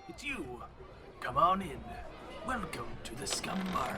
It's you. Come on in. Welcome to the Scumm Bar.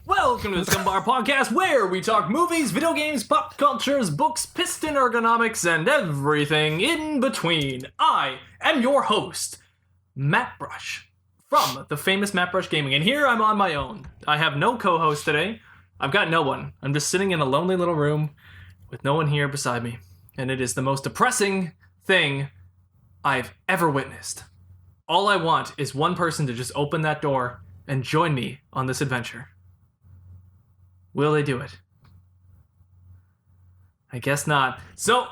Welcome to the Scumm Bar Podcast, where we talk movies, video games, pop cultures, books, piston ergonomics, and everything in between. I am your host, Mattbrush, from the famous Mattbrush Gaming, and here I'm on my own. I have no co-host today. I've got no one. I'm just sitting in a lonely little room with no one here beside me, and it is the most depressing thing I've ever witnessed. All I want is one person to just open that door and join me on this adventure. Will they do it? I guess not. So,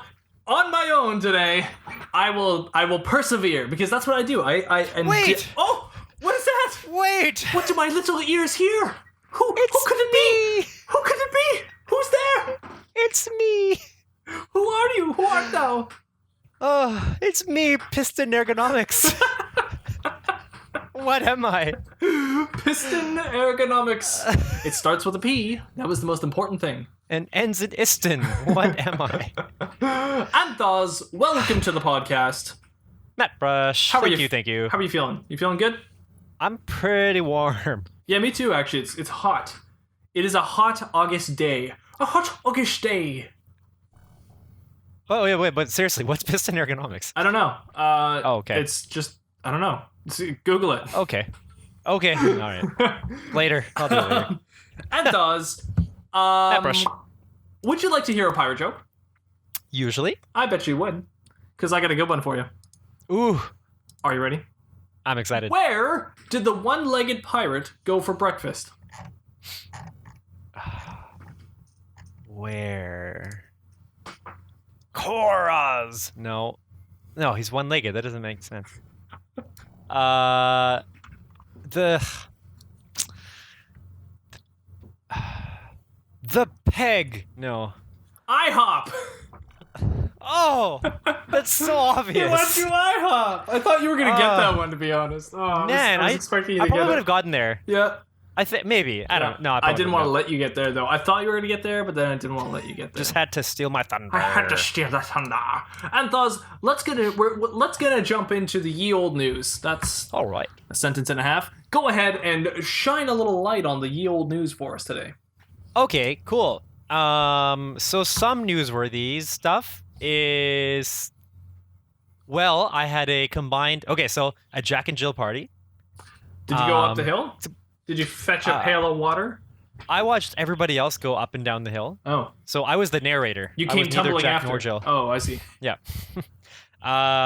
on my own today, I will persevere, because that's what I do. Wait! Oh! What is that? Wait! What do my little ears hear? Who could it be? Who could it be? Who's there? It's me! Who are you? Who art thou? Oh, it's me, Piston Ergonomics. What am I? Piston ergonomics. It starts with a P. That was the most important thing. And ends in iston. What am I? Anth0z, welcome to the podcast. Mattbrush. Thank you. How are you feeling? You feeling good? I'm pretty warm. Yeah, me too, actually. It's hot. It is a hot August day. A hot August day. Oh, yeah, wait, but seriously, what's Piston Ergonomics? I don't know. Okay. It's just, I don't know. Google it. Okay. All right. Later. I'll do it later. Anth0z, Mattbrush. would you like to hear a pirate joke? Usually. I bet you would, because I got a good one for you. Ooh. Are you ready? I'm excited. Where did the one-legged pirate go for breakfast? Where? Koraz. No, he's one-legged. That doesn't make sense. The peg. No. IHOP. Oh, that's so obvious. You went to IHOP. I thought you were gonna get that one, to be honest. Oh, I was expecting you to I probably get would it. have gotten there. Yeah. I think maybe. I don't know. I didn't want to let you get there, though. I thought you were gonna get there, but then I didn't want to let you get there. Just had to steal my thunder. I had to steal the thunder. Anth0z, let's gonna jump into the ye old news. That's all right. a sentence and a half. Go ahead and shine a little light on the ye old news for us today. Okay, cool. So some newsworthy stuff is, well, I had a combined. Okay, so a Jack and Jill party. Did you go up the hill? Did you fetch a pail of water? I watched everybody else go up and down the hill. Oh. So I was the narrator. You I came was neither tumbling Jack after. nor Jill. Oh, I see. Yeah.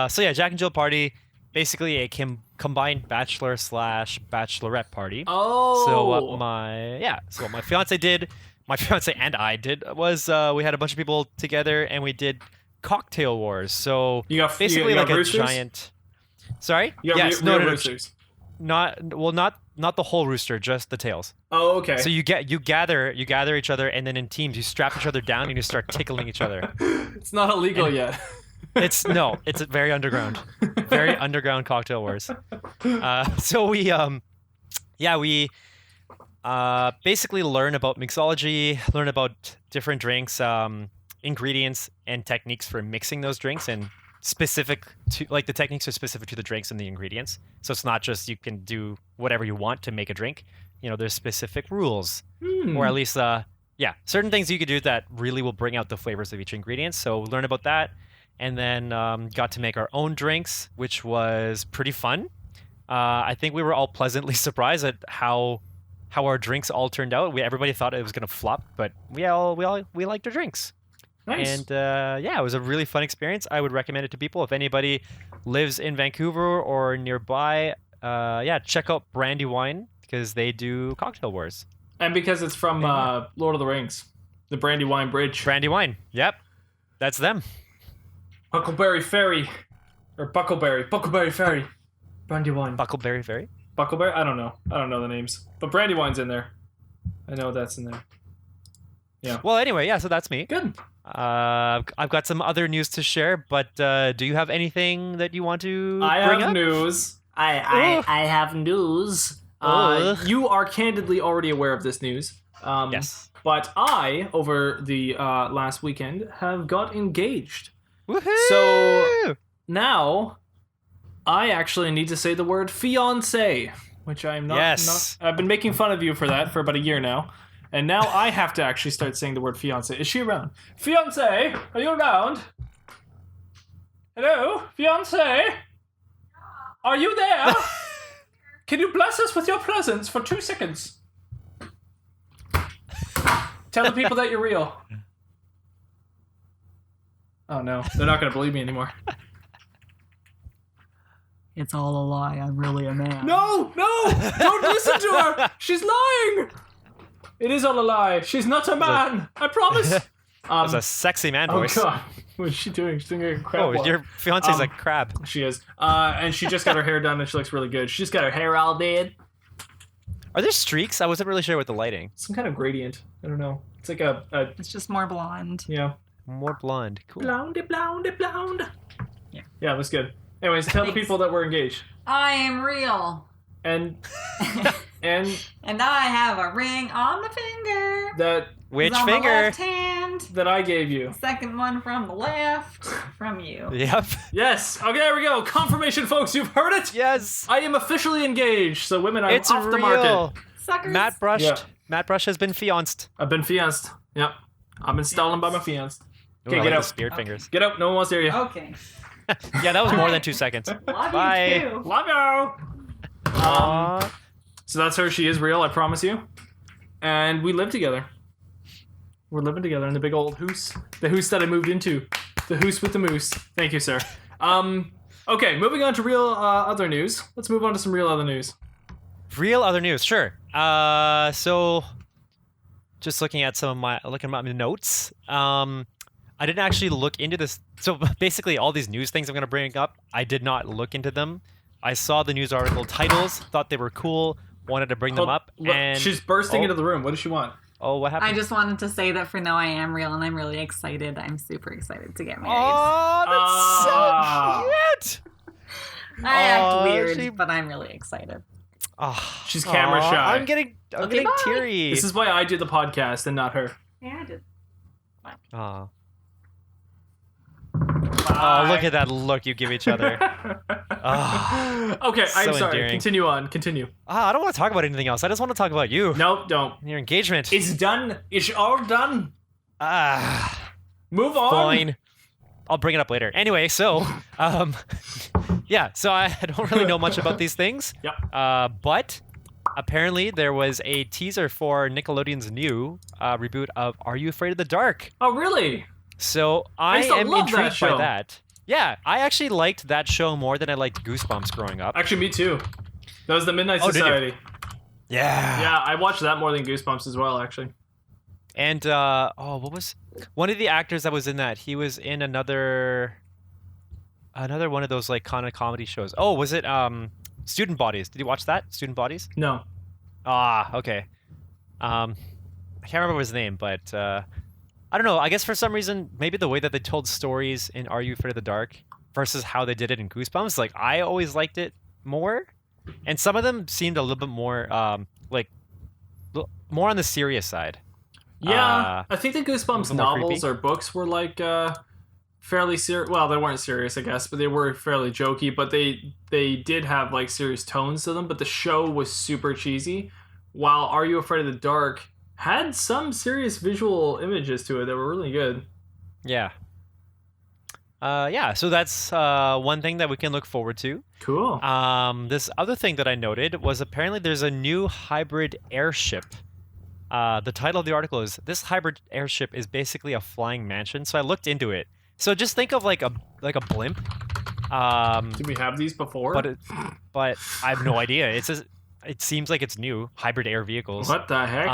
So yeah, Jack and Jill party, basically a combined bachelor/bachelorette party. Oh. So what my fiance did, my fiance and I did, was we had a bunch of people together and we did cocktail wars. So basically like a giant. Sorry. Yes. No. Roosters. Not the whole rooster, just the tails. Oh, okay. So you gather each other, and then in teams you strap each other down and you start tickling each other. It's not illegal yet. It's very underground, cocktail wars. So we basically learn about mixology, learn about different drinks, ingredients, and techniques for mixing those drinks, and specific to, like, the techniques are specific to the drinks and the ingredients. So it's not just you can do whatever you want to make a drink. You know, there's specific rules, or at least certain things you could do that really will bring out the flavors of each ingredient. So learn about that, and then got to make our own drinks, which was pretty fun. I think we were all pleasantly surprised at how our drinks all turned out. Everybody thought it was gonna flop, but we liked our drinks. Nice. And it was a really fun experience. I would recommend it to people. If anybody lives in Vancouver or nearby, check out Brandywine because they do cocktail wars. And because it's from Lord of the Rings, the Brandywine Bridge. Brandywine, yep. That's them. Huckleberry Ferry. Or Buckleberry Ferry. Brandywine. Buckleberry Ferry? Buckleberry? I don't know the names. But Brandywine's in there. I know that's in there. Yeah. Well, anyway, so that's me. Good. I've got some other news to share, but do you have anything that you want to bring I up? have news. I have news. You are candidly already aware of this news. Yes. But I, over the last weekend, have got engaged. Woohoo! So now I actually need to say the word fiancé, which I'm not. Yes. I've been making fun of you for that for about a year now. And now I have to actually start saying the word fiancé. Is she around? Fiancé, are you around? Hello? Fiancé? Are you there? Can you bless us with your presence for 2 seconds? Tell the people that you're real. Oh no, they're not going to believe me anymore. It's all a lie. I'm really a man. No! Don't listen to her! She's lying! It is all a lie. She's not a man. I promise. That's a sexy man voice. Oh god. What is she doing? She's doing a crab walk. Your fiance's a crab. She is. And she just got her hair done and she looks really good. She just got her hair all did. Are there streaks? I wasn't really sure with the lighting. Some kind of gradient. I don't know. It's like It's just more blonde. yeah. More blonde. Cool. Blonde. Yeah. Yeah, that's good. Anyways, tell the Thanks. people that we're engaged. I am real. And And I have a ring on the finger. that Which It's on finger? the left hand. that I gave you. Second one from the left. From you. Yep. Yes. Okay, there we go. Confirmation, folks. You've heard it. Yes. I am officially engaged. So women, I'm It's off real. the market. Suckers. Mattbrush has been fianced. I've been fianced. Yep. I've been stolen by my fianced. Ooh, Okay, I get like out. the spirit fingers. Get out. No one wants to hear you. Okay. Yeah, that was more than 2 seconds. Love Bye. you too. Love you. Aww. So that's her. She is real. I promise you. And we live together. We're living together in the big old hoose. The hoose that I moved into. The hoose with the moose. Thank you, sir. Okay, moving on to real other news. Let's move on to some real other news. Real other news, sure. So just looking at my notes. I didn't actually look into this. So basically, all these news things I'm going to bring up, I did not look into them. I saw the news article titles, thought they were cool, wanted to bring them up, and she's bursting into the room. What does she want? oh, what happened? I just wanted to say that for now I am real and I'm really excited. I'm super excited to get married. Oh, that's so cute. I act weird, she- but I'm really excited. Oh, She's camera shy. I'm getting Okay, bye. teary. This is why I do the podcast and not her. Yeah, I did. Aw. Oh, look at that look you give each other. Okay, I'm So sorry. endearing. Continue on. Continue. I don't want to talk about anything else. I just want to talk about you. No, don't. And your engagement. It's done. It's all done. Move on. Fine. I'll bring it up later. Anyway, so, so I don't really know much about these things. Yep. But apparently there was a teaser for Nickelodeon's new reboot of Are You Afraid of the Dark? Oh, really? So I used to am love that intrigued show. by that. Yeah, I actually liked that show more than I liked Goosebumps growing up. Actually, me too. That was the Midnight Oh, did you? Society. Yeah. Yeah, I watched that more than Goosebumps as well, actually. And what was one of the actors that was in that? He was in another one of those like kind of comedy shows. Oh, was it Student Bodies? Did you watch that? Student Bodies? No. Ah, okay. I can't remember his name, but I don't know. I guess for some reason, maybe the way that they told stories in Are You Afraid of the Dark versus how they did it in Goosebumps, like I always liked it more, and some of them seemed a little bit more more on the serious side. Yeah, I think the Goosebumps a little more novels creepy. or books were like fairly serious. Well, they weren't serious, I guess, but they were fairly jokey. But they did have like serious tones to them. But the show was super cheesy. While Are You Afraid of the Dark had some serious visual images to it that were really good. Yeah. So that's one thing that we can look forward to. Cool. This other thing that I noted was apparently there's a new hybrid airship The title of the article is "This hybrid airship is basically a flying mansion." So I looked into it. So just think of like a blimp. Did we have these before? But I have no idea. It seems like it's new hybrid air vehicles. What the heck?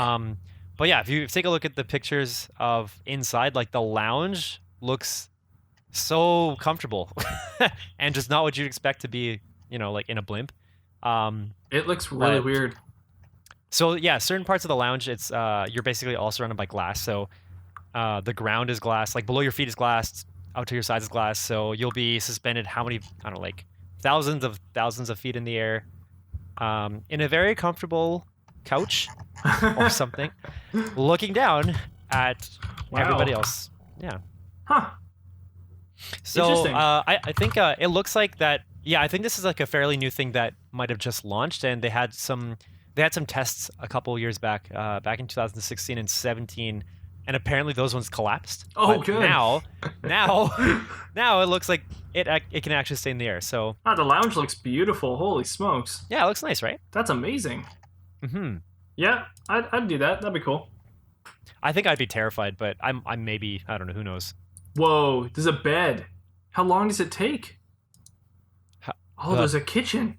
But yeah, if you take a look at the pictures of inside, like the lounge looks so comfortable and just not what you'd expect to be, like in a blimp. It looks really weird. So yeah, certain parts of the lounge, it's you're basically all surrounded by glass. So the ground is glass, like below your feet is glass, out to your sides is glass. So you'll be suspended like thousands of feet in the air, in a very comfortable couch or something, looking down at everybody else. Yeah. Huh. So Interesting. I think it looks like that. Yeah, I think this is like a fairly new thing that might have just launched, and they had some tests a couple years back in 2016 and 17, and apparently those ones collapsed. Oh, but good. Now it looks like it can actually stay in the air. So the lounge looks beautiful. Holy smokes. yeah, it looks nice, right? That's amazing. Mm-hmm. Yeah, I'd do that. That'd be cool. I think I'd be terrified, but I'm maybe, I don't know, who knows. Whoa, there's a bed. How long does it take? There's a kitchen.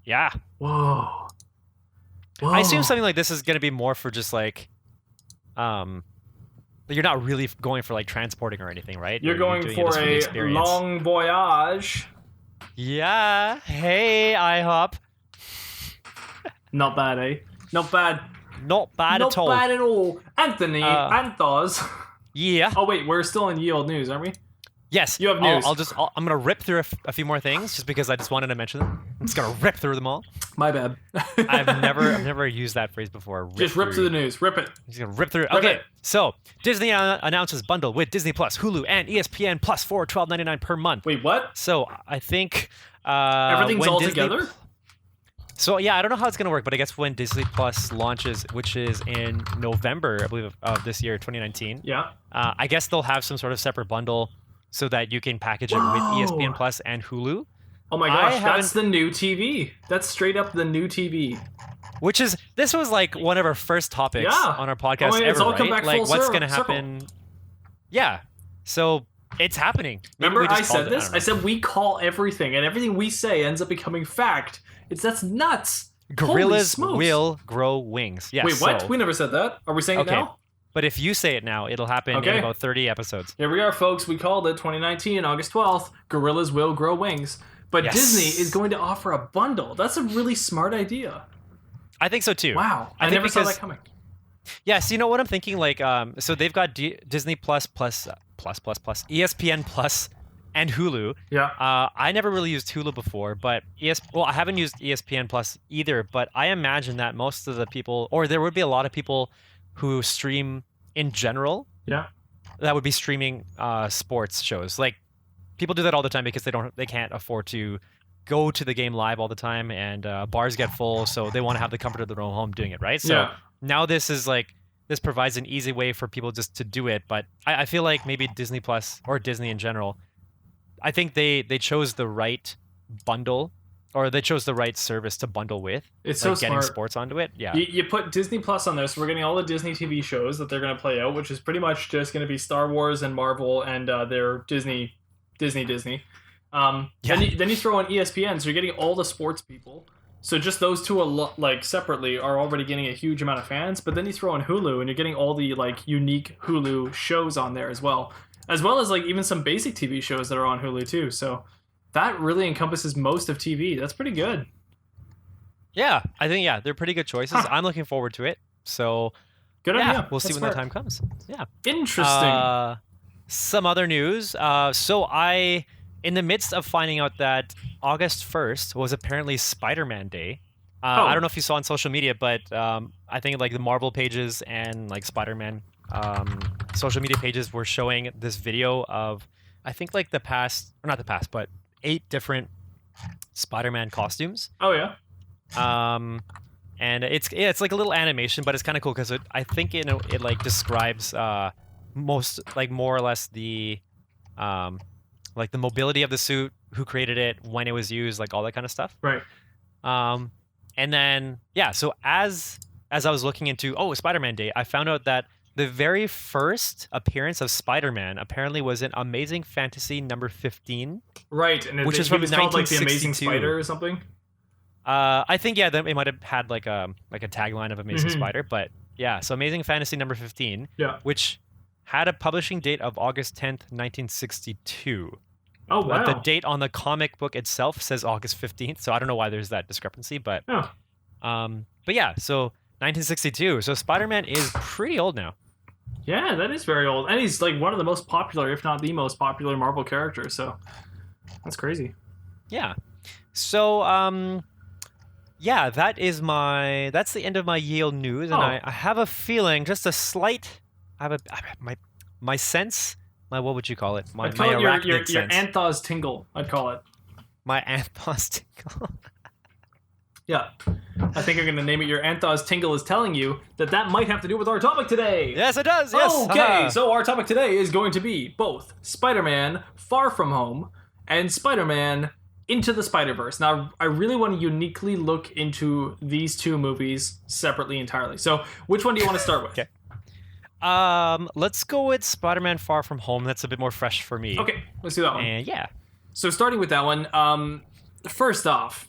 Yeah. Whoa. I assume something like this is going to be more for just like, you're not really going for like transporting or anything, right? You're going for a long voyage. Yeah. Hey, IHOP. Not bad, eh? Not bad. Not bad at all. Not bad at all. Anthony, Anth0z. Yeah. Oh wait, we're still in yield news, aren't we? Yes. You have news. I'm gonna rip through a few more things just because I just wanted to mention them. I'm just gonna rip through them all. My bad. I've never used that phrase before. Just rip through the news. Rip it. Just gonna rip through it. Okay. So Disney announces bundle with Disney Plus, Hulu, and ESPN Plus for $12.99 per month. Wait, what? So I think everything's all together. So yeah, I don't know how it's gonna work, but I guess when Disney Plus launches, which is in November, I believe, of this year, 2019. Yeah. I guess they'll have some sort of separate bundle so that you can package it with ESPN Plus and Hulu. Oh my gosh, that's the new TV. That's straight up the new TV. This was like one of our first topics on our podcast ever, it's all come right? back Like, full what's going to happen? Yeah. So it's happening. Remember I said this? I said we call everything, and everything we say ends up becoming fact. That's nuts. Gorillas will grow wings. Yes. Wait, what? We never said that. Are we saying it now? But if you say it now, it'll happen in about 30 episodes. Here we are, folks. We called it 2019, August 12th. Gorillas will grow wings. But Disney is going to offer a bundle. That's a really smart idea. I think so too. Wow. I never saw that coming. Yeah, so you know what I'm thinking? Like, so they've got Disney Plus, ESPN Plus, and Hulu. Yeah. I never really used Hulu before, but I haven't used ESPN Plus either, but I imagine that most of the people, or there would be a lot of people who stream in general. Yeah. That would be streaming sports shows. Like, people do that all the time because they can't afford to go to the game live all the time, and bars get full, so they want to have the comfort of their own home doing it, right? So now this provides an easy way for people just to do it. But I feel like maybe Disney Plus or Disney in general, I think they chose the right bundle, or they chose the right service to bundle with. It's like so getting smart. Sports onto it. Yeah. You put Disney Plus on there, so we're getting all the Disney TV shows that they're going to play out, which is pretty much just going to be Star Wars and Marvel and their Disney. Then you throw in ESPN, so you're getting all the sports people. So just those two, separately, are already getting a huge amount of fans. But then you throw in Hulu, and you're getting all the unique Hulu shows on there as well as even some basic TV shows that are on Hulu too. So that really encompasses most of TV. That's pretty good. Yeah, I think they're pretty good choices. I'm looking forward to it. So good idea. We'll see when that time comes. Yeah, interesting. Some other news. So in the midst of finding out that August 1st was apparently Spider-Man Day. I don't know if you saw on social media, but I think like the Marvel pages and like Spider-Man social media pages were showing this video of, I think like but 8 different Spider-Man costumes. Oh yeah. And it's like a little animation, but it's kind of cool because I think it like describes more or less the like the mobility of the suit, who created it, when it was used, like all that kind of stuff. Right. And then so as as I was looking into Spider-Man Day, I found out that the very first appearance of Spider-Man apparently was in Amazing Fantasy number 15. Right, and which is he from was called like the Amazing 1962. Spider or something. I think it might have had like a tagline of Amazing Spider, but yeah, so Amazing Fantasy number 15, which had a publishing date of August 10th, 1962. Oh wow! But the date on the comic book itself says August 15th, so I don't know why there's that discrepancy, but yeah, so 1962. So Spider-Man is pretty old now. Yeah, that is very old, and he's like one of the most popular, if not the most popular, Marvel characters. So that's crazy. Yeah. So yeah, that's the end of my Yale news, and I have a feeling, just a slight, my sense, what would you call it? I'd call it your Anth0z tingle. I'd call it my Anth0z tingle. Yeah, I think I'm going to name it your Anth0z tingle is telling you that might have to do with our topic today. Yes, it does. Yes. Okay, so our topic today is going to be both Spider-Man Far From Home and Spider-Man Into the Spiderverse. Now, I really want to uniquely look into these two movies separately entirely. So, which one do you want to start with? Okay. Let's go with Spider-Man Far From Home. That's a bit more fresh for me. Okay, let's do that one. And yeah. So, starting with that one, first off,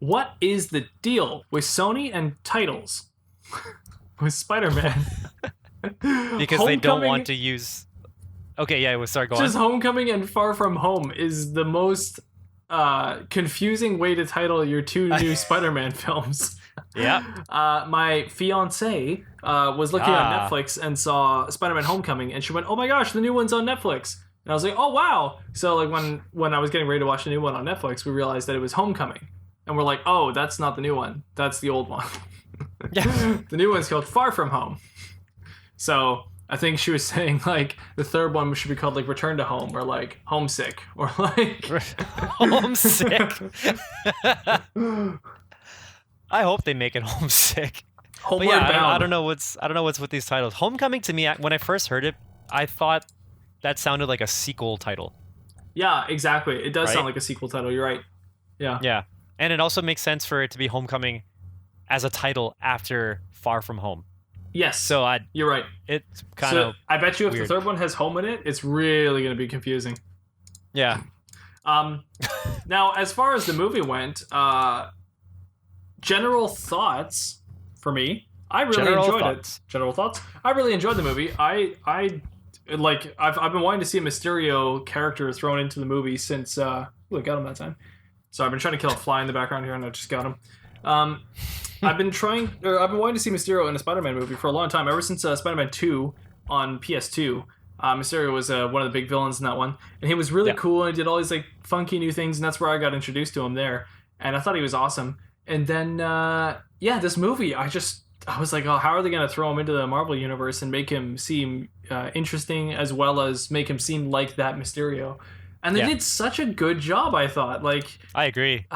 what is the deal with Sony and titles with Spider-Man? Because they don't want to use... Okay, yeah, sorry, go on. Just Homecoming and Far From Home is the most confusing way to title your two new Spider-Man films. Yeah. My fiance was looking on Netflix and saw Spider-Man Homecoming, and she went, "Oh my gosh, the new one's on Netflix." And I was like, "Oh wow!" So like when I was getting ready to watch the new one on Netflix, we realized that it was Homecoming. And we're like, oh, that's not the new one. That's the old one. Yeah. The new one's called Far From Home. So I think she was saying, like, the third one should be called, like, Return to Home or, like, Homesick or, like... Homesick. I hope they make it Homesick. Homeward but yeah, Bound. I don't know what's with these titles. Homecoming, to me, when I first heard it, I thought that sounded like a sequel title. Yeah, exactly. It does sound like a sequel title. You're right. Yeah. Yeah. And it also makes sense for it to be Homecoming as a title after Far From Home. Yes. So you're right. It's kind of I bet you if weird. the third one has home in it, it's really going to be confusing. Yeah. Now, as far as the movie went, general thoughts for me, I really enjoyed it. General thoughts? I really enjoyed the movie. I've been wanting to see a Mysterio character thrown into the movie since I got him that time. So I've been trying to kill a fly in the background here, and I just got him. I've been wanting to see Mysterio in a Spider-Man movie for a long time, ever since Spider-Man 2 on PS2. Mysterio was one of the big villains in that one, and he was really cool, and he did all these like funky new things, and that's where I got introduced to him there, and I thought he was awesome. And then this movie, I was like, oh, how are they going to throw him into the Marvel universe and make him seem interesting, as well as make him seem like that Mysterio? And they did such a good job, I thought. Like, I agree.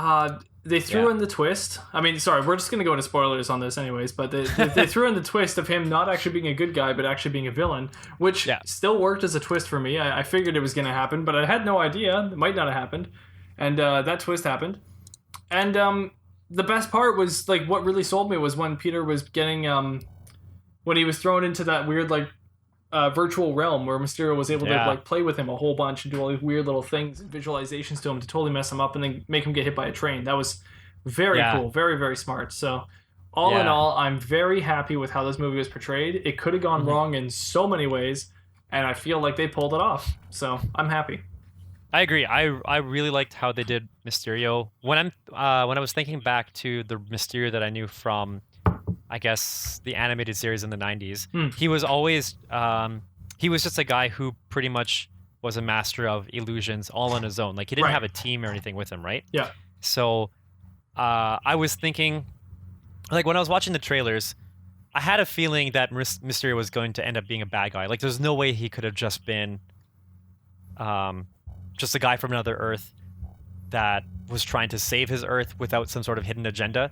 They threw in the twist. I mean, sorry, we're just going to go into spoilers on this anyways, but they threw in the twist of him not actually being a good guy, but actually being a villain, which still worked as a twist for me. I figured it was going to happen, but I had no idea. It might not have happened. And that twist happened. And the best part was, like, what really sold me was when Peter was getting, when he was thrown into that weird, like, virtual realm where Mysterio was able to like play with him a whole bunch and do all these weird little things and visualizations to him to totally mess him up and then make him get hit by a train. That was very cool, very, very smart. So all in all, I'm very happy with how this movie was portrayed. It could have gone wrong in so many ways, and I feel like they pulled it off. So I'm happy. I agree. I really liked how they did Mysterio. When I was thinking back to the Mysterio that I knew from, I guess, the animated series in the 90s, he was always he was just a guy who pretty much was a master of illusions all on his own. Like, he didn't have a team or anything with him, right? Yeah. So I was thinking, like, when I was watching the trailers, I had a feeling that Mysterio was going to end up being a bad guy. Like, there's no way he could have just been just a guy from another Earth that was trying to save his Earth without some sort of hidden agenda.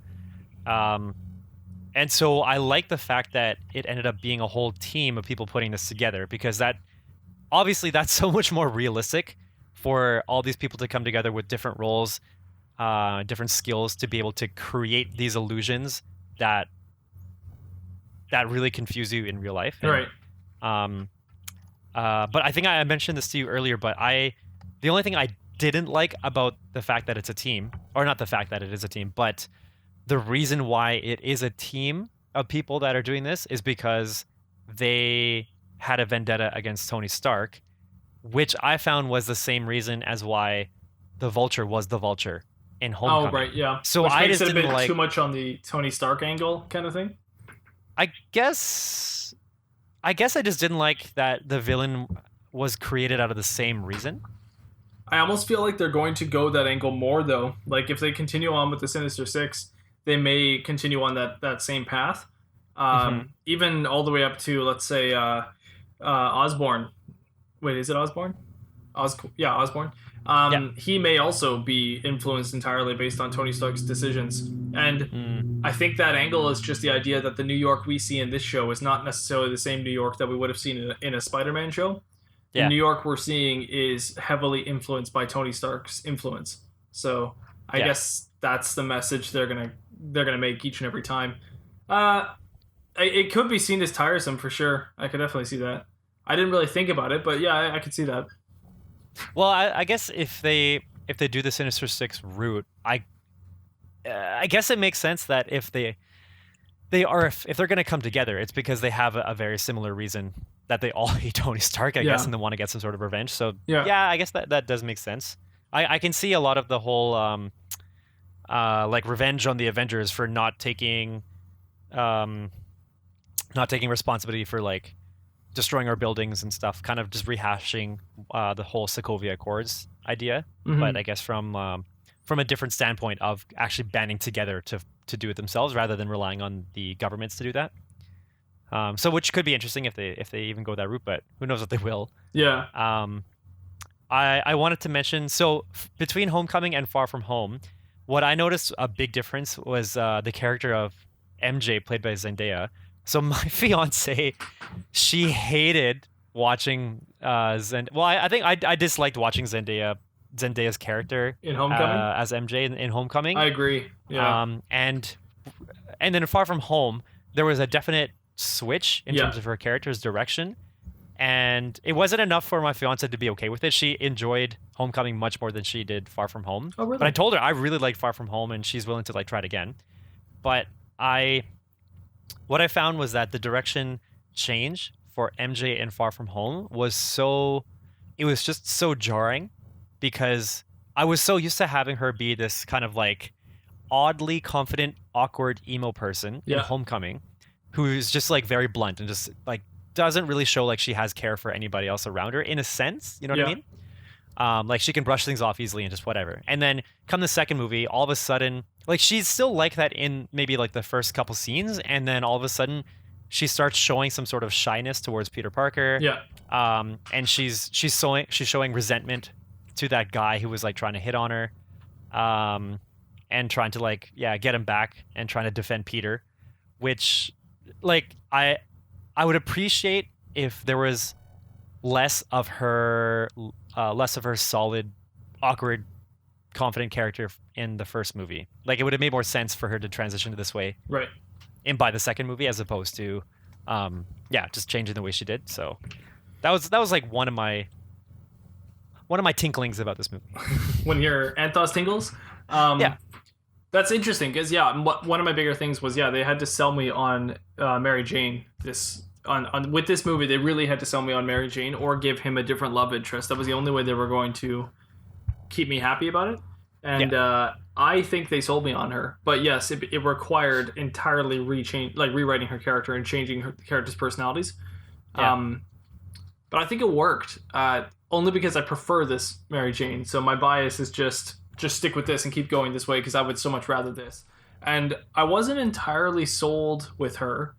And so I like the fact that it ended up being a whole team of people putting this together, because that's so much more realistic for all these people to come together with different roles, different skills to be able to create these illusions that that really confuse you in real life. Right. But I think I mentioned this to you earlier, but the only thing I didn't like about the fact that it's a team, or not the fact that it is a team, but the reason why it is a team of people that are doing this is because they had a vendetta against Tony Stark, which I found was the same reason as why the Vulture was the Vulture in Homecoming. Oh, right, yeah. So which I makes just it a didn't bit like. too much on the Tony Stark angle kind of thing. I guess I just didn't like that the villain was created out of the same reason. I almost feel like they're going to go that angle more, though. Like, if they continue on with the Sinister Six, they may continue on that same path. Even all the way up to, let's say, Osborn. Wait, is it Osborn? Osborn. He may also be influenced entirely based on Tony Stark's decisions. And I think that angle is just the idea that the New York we see in this show is not necessarily the same New York that we would have seen in a Spider-Man show. The New York we're seeing is heavily influenced by Tony Stark's influence. So I guess that's the message they're gonna make each and every time. It could be seen as tiresome for sure. I could definitely see that. I didn't really think about it, but yeah, I could see that. Well, I guess if they do the Sinister Six route, I guess it makes sense that if they're going to come together, it's because they have a very similar reason that they all hate Tony Stark, I guess, and they want to get some sort of revenge. So yeah, I guess that does make sense. I can see a lot of the whole like revenge on the Avengers for not taking responsibility for like destroying our buildings and stuff, kind of just rehashing the whole Sokovia Accords idea, but I guess from a different standpoint of actually banding together to do it themselves rather than relying on the governments to do that. So which could be interesting if they even go that route, but who knows what they will. Yeah. I wanted to mention, so between Homecoming and Far From Home, what I noticed a big difference was the character of MJ played by Zendaya. So my fiance, she hated watching Zendaya. Well, I think I disliked watching Zendaya's character in Homecoming as MJ in Homecoming. I agree. Yeah. And then in Far From Home, there was a definite switch in terms of her character's direction, and it wasn't enough for my fiance to be okay with it. She enjoyed Homecoming much more than she did Far From Home. Oh, really? But I told her I really liked Far From Home, and she's willing to like try it again. But what I found was that the direction change for MJ in Far From Home was just so jarring, because I was so used to having her be this kind of like oddly confident, awkward emo person in Homecoming, who's just like very blunt and just like doesn't really show like she has care for anybody else around her in a sense, you know what I mean? Like she can brush things off easily and just whatever. And then come the second movie, all of a sudden, like she's still like that in maybe like the first couple scenes, and then all of a sudden she starts showing some sort of shyness towards Peter Parker. Yeah. And she's showing resentment to that guy who was like trying to hit on her, and trying to like get him back and trying to defend Peter, which like I would appreciate if there was less of her solid, awkward, confident character in the first movie. Like it would have made more sense for her to transition to this way, right, and by the second movie, as opposed to, just changing the way she did. So that was like one of my tinklings about this movie. When your Anth0z tingles, that's interesting because one of my bigger things was they had to sell me on Mary Jane. With this movie, they really had to sell me on Mary Jane or give him a different love interest. That was the only way they were going to keep me happy about it. And I think they sold me on her. But yes, it required entirely rewriting her character and changing her character's personalities. Yeah. But I think it worked. Only because I prefer this Mary Jane. So my bias is just stick with this and keep going this way because I would so much rather this. And I wasn't entirely sold with her.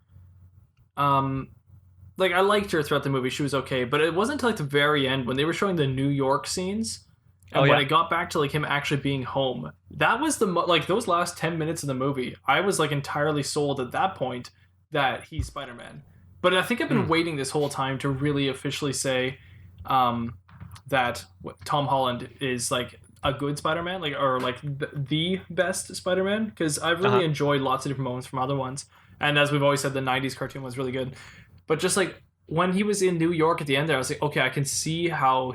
Like I liked her throughout the movie. She was okay, but it wasn't until like the very end when they were showing the New York scenes, and when it got back to like him actually being home, that was those last 10 minutes of the movie. I was like entirely sold at that point that he's Spider-Man. But I think I've been waiting this whole time to really officially say that Tom Holland is like a good Spider-Man, like or like the best Spider-Man, because I've really enjoyed lots of different moments from other ones. And as we've always said, the 90s cartoon was really good. But just like when he was in New York at the end there, I was like, okay, I can see how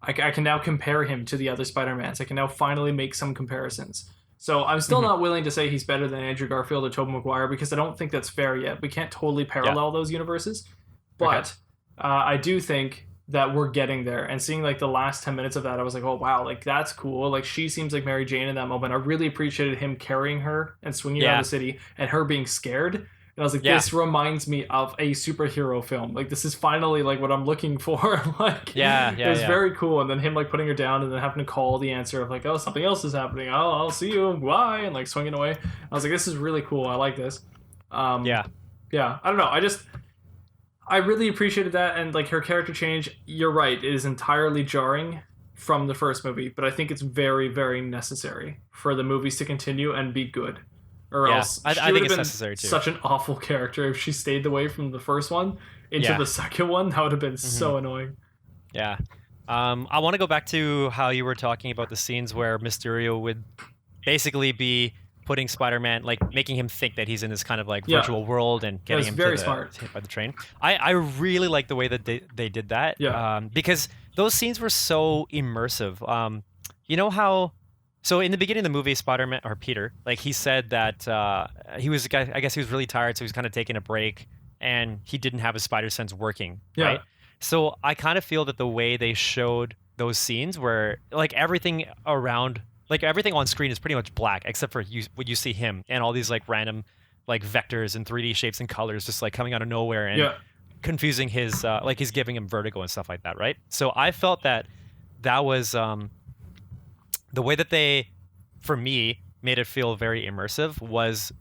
I can now compare him to the other Spider-Mans. I can now finally make some comparisons. So I'm still not willing to say he's better than Andrew Garfield or Tobey Maguire because I don't think that's fair yet. We can't totally parallel those universes. But I do think that we're getting there, and seeing like the last 10 minutes of that, I was like, oh wow, like that's cool. Like she seems like Mary Jane in that moment. I really appreciated him carrying her and swinging around the city and her being scared. And I was like, this reminds me of a superhero film. Like this is finally like what I'm looking for. Like it was very cool. And then him like putting her down and then having to call the answer of like, oh, something else is happening. Oh, I'll see you. Bye. And like swinging away. I was like, this is really cool. I like this. Yeah. I don't know. I really appreciated that, and like her character change, you're right, it is entirely jarring from the first movie, but I think it's very, very necessary for the movies to continue and be good. Or else I think it's necessary too. Such an awful character if she stayed away from the first one into the second one. That would have been so annoying. Yeah. I want to go back to how you were talking about the scenes where Mysterio would basically be putting Spider-Man, like making him think that he's in this kind of like virtual world and getting him hit by the train. I really like the way that they did that. Because those scenes were so immersive. You know how, so in the beginning of the movie, Spider-Man, or Peter, like he said that I guess he was really tired, so he was kind of taking a break and he didn't have his spider sense working. Right? So I kind of feel that the way they showed those scenes where like everything around, like everything on screen is pretty much black except for when you see him and all these like random like vectors and 3D shapes and colors just like coming out of nowhere and confusing his like he's giving him vertigo and stuff like that, right? So I felt that was the way that they, for me, made it feel very immersive was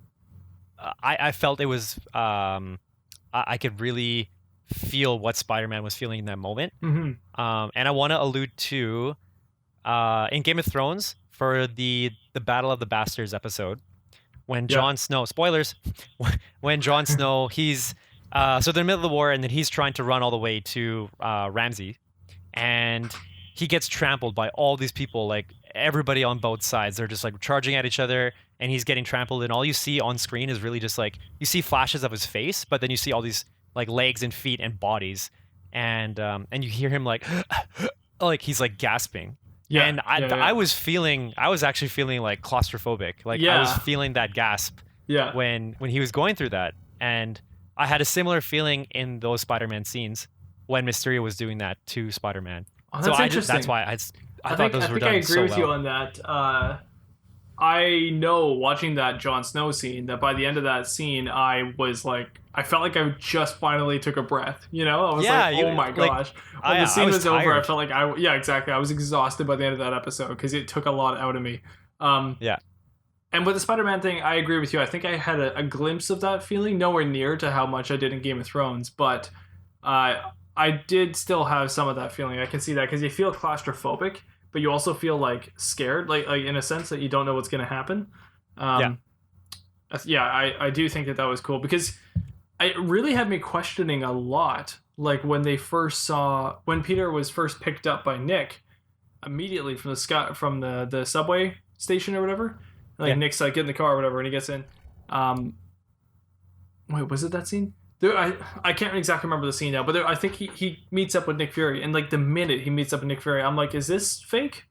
I felt it was I could really feel what Spider-Man was feeling in that moment. And I want to allude to in Game of Thrones for the Battle of the Bastards episode when Jon Snow, spoilers, when Jon Snow, he's so they're in the middle of the war and then he's trying to run all the way to Ramsay and he gets trampled by all these people, like everybody on both sides. They're just like charging at each other and he's getting trampled and all you see on screen is really just like you see flashes of his face, but then you see all these like legs and feet and bodies and you hear him like like he's like gasping. I was actually feeling like claustrophobic. Like I was feeling that gasp when he was going through that. And I had a similar feeling in those Spider-Man scenes when Mysterio was doing that to Spider-Man. Oh, that's interesting. That's why I thought those were done so well. I agree with you on that. I know watching that Jon Snow scene that by the end of that scene, I felt like I just finally took a breath. You know, I was like, oh my gosh. When the scene was over, I felt like exactly. I was exhausted by the end of that episode because it took a lot out of me. And with the Spider-Man thing, I agree with you. I think I had a glimpse of that feeling, nowhere near to how much I did in Game of Thrones, but I did still have some of that feeling. I can see that because you feel claustrophobic, but you also feel like scared, like in a sense that you don't know what's going to happen. I do think that was cool because it really had me questioning a lot. Like when Peter was first picked up by Nick, immediately from the subway station or whatever. Like Nick's like get in the car or whatever, and he gets in. Wait, was it that scene? I can't exactly remember the scene now, but I think he meets up with Nick Fury, and like the minute he meets up with Nick Fury, I'm like, is this fake?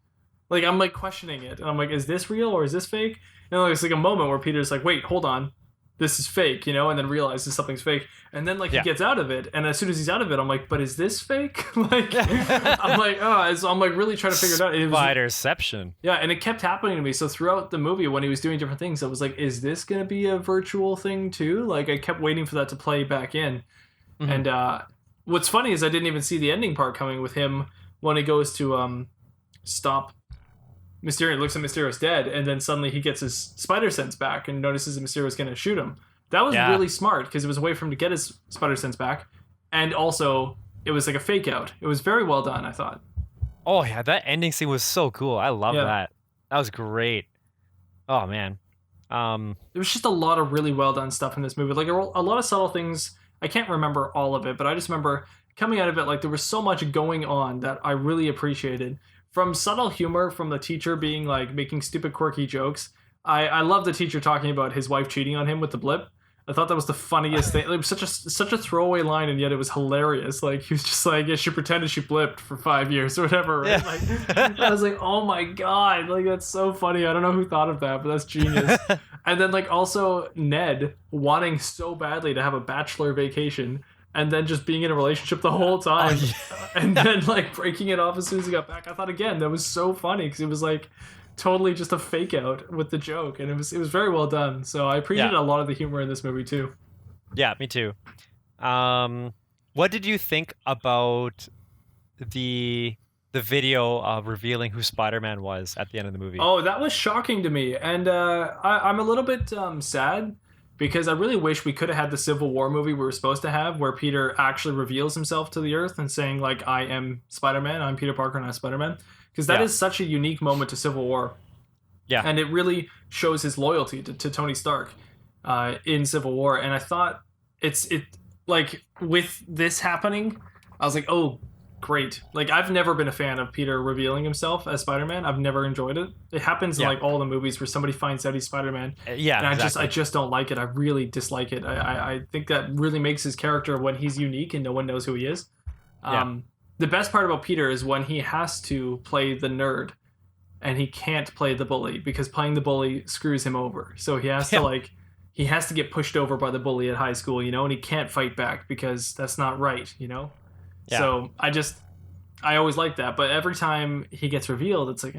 Like I'm like questioning it, and I'm like, is this real or is this fake? And like, it's like a moment where Peter's like, wait, hold on, this is fake, you know, and then realizes something's fake, and then like he gets out of it, and as soon as he's out of it, I'm like, but is this fake? Like I'm like, so I'm like really trying to figure it out. Spiderception. Yeah, and it kept happening to me. So throughout the movie, when he was doing different things, I was like, is this gonna be a virtual thing too? Like I kept waiting for that to play back in. And what's funny is I didn't even see the ending part coming with him when he goes to stop Mysterio, looks at Mysterio's dead, and then suddenly he gets his spider sense back and notices that Mysterio's going to shoot him. That was really smart because it was a way for him to get his spider sense back, and also it was like a fake out. It was very well done, I thought. Oh yeah, that ending scene was so cool. I love that. That was great. Oh man, there was just a lot of really well done stuff in this movie. Like a lot of subtle things. I can't remember all of it, but I just remember coming out of it like there was so much going on that I really appreciated. From subtle humor from the teacher being like making stupid quirky jokes. I love the teacher talking about his wife cheating on him with the blip. I thought that was the funniest thing. It was such a throwaway line, and yet it was hilarious. Like, he was just like, yeah, she pretended she blipped for 5 years or whatever, right? Yeah. Like, I was like, oh my god, like, that's so funny. I don't know who thought of that, but that's genius. And then, like, also Ned wanting so badly to have a bachelor vacation, and then just being in a relationship the whole time, and then, like, breaking it off as soon as he got back. I thought, again, that was so funny, because it was, like, totally just a fake out with the joke, and it was very well done. So I appreciated a lot of the humor in this movie too. Yeah, me too. What did you think about the video revealing who Spider-Man was at the end of the movie? Oh, that was shocking to me, and I'm a little bit sad, because I really wish we could have had the Civil War movie we were supposed to have, where Peter actually reveals himself to the Earth and saying, like, I am Spider-Man, I'm Peter Parker, not Spider-Man. Because that is such a unique moment to Civil War. Yeah. And it really shows his loyalty to Tony Stark in Civil War. And I thought like, with this happening, I was like, oh, great. Like, I've never been a fan of Peter revealing himself as Spider-Man. I've never enjoyed it. It happens in, like, all the movies where somebody finds out he's Spider-Man. Yeah, and exactly. I just don't like it. I really dislike it. I think that really makes his character when he's unique and no one knows who he is. The best part about Peter is when he has to play the nerd and he can't play the bully, because playing the bully screws him over. So he has to he has to get pushed over by the bully at high school, you know, and he can't fight back because that's not right, you know? Yeah. So I always like that. But every time he gets revealed, it's like,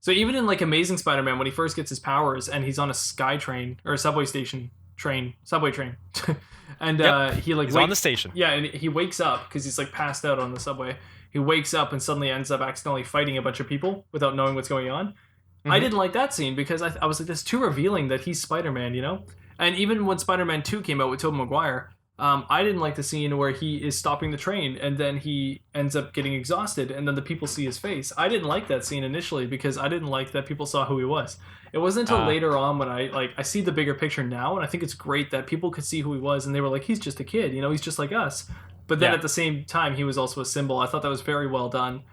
So even in, like, Amazing Spider-Man, when he first gets his powers and he's on a subway train, and he, like, he's on the station. Yeah, and he wakes up because he's, like, passed out on the subway. He wakes up and suddenly ends up accidentally fighting a bunch of people without knowing what's going on. Mm-hmm. I didn't like that scene because I was like, that's too revealing that he's Spider-Man, you know? And even when Spider-Man 2 came out with Tobey Maguire, I didn't like the scene where he is stopping the train and then he ends up getting exhausted and then the people see his face. I didn't like that scene initially because I didn't like that people saw who he was. It wasn't until later on when I see the bigger picture now, and I think it's great that people could see who he was and they were like, he's just a kid, you know, he's just like us. But then at the same time, he was also a symbol. I thought that was very well done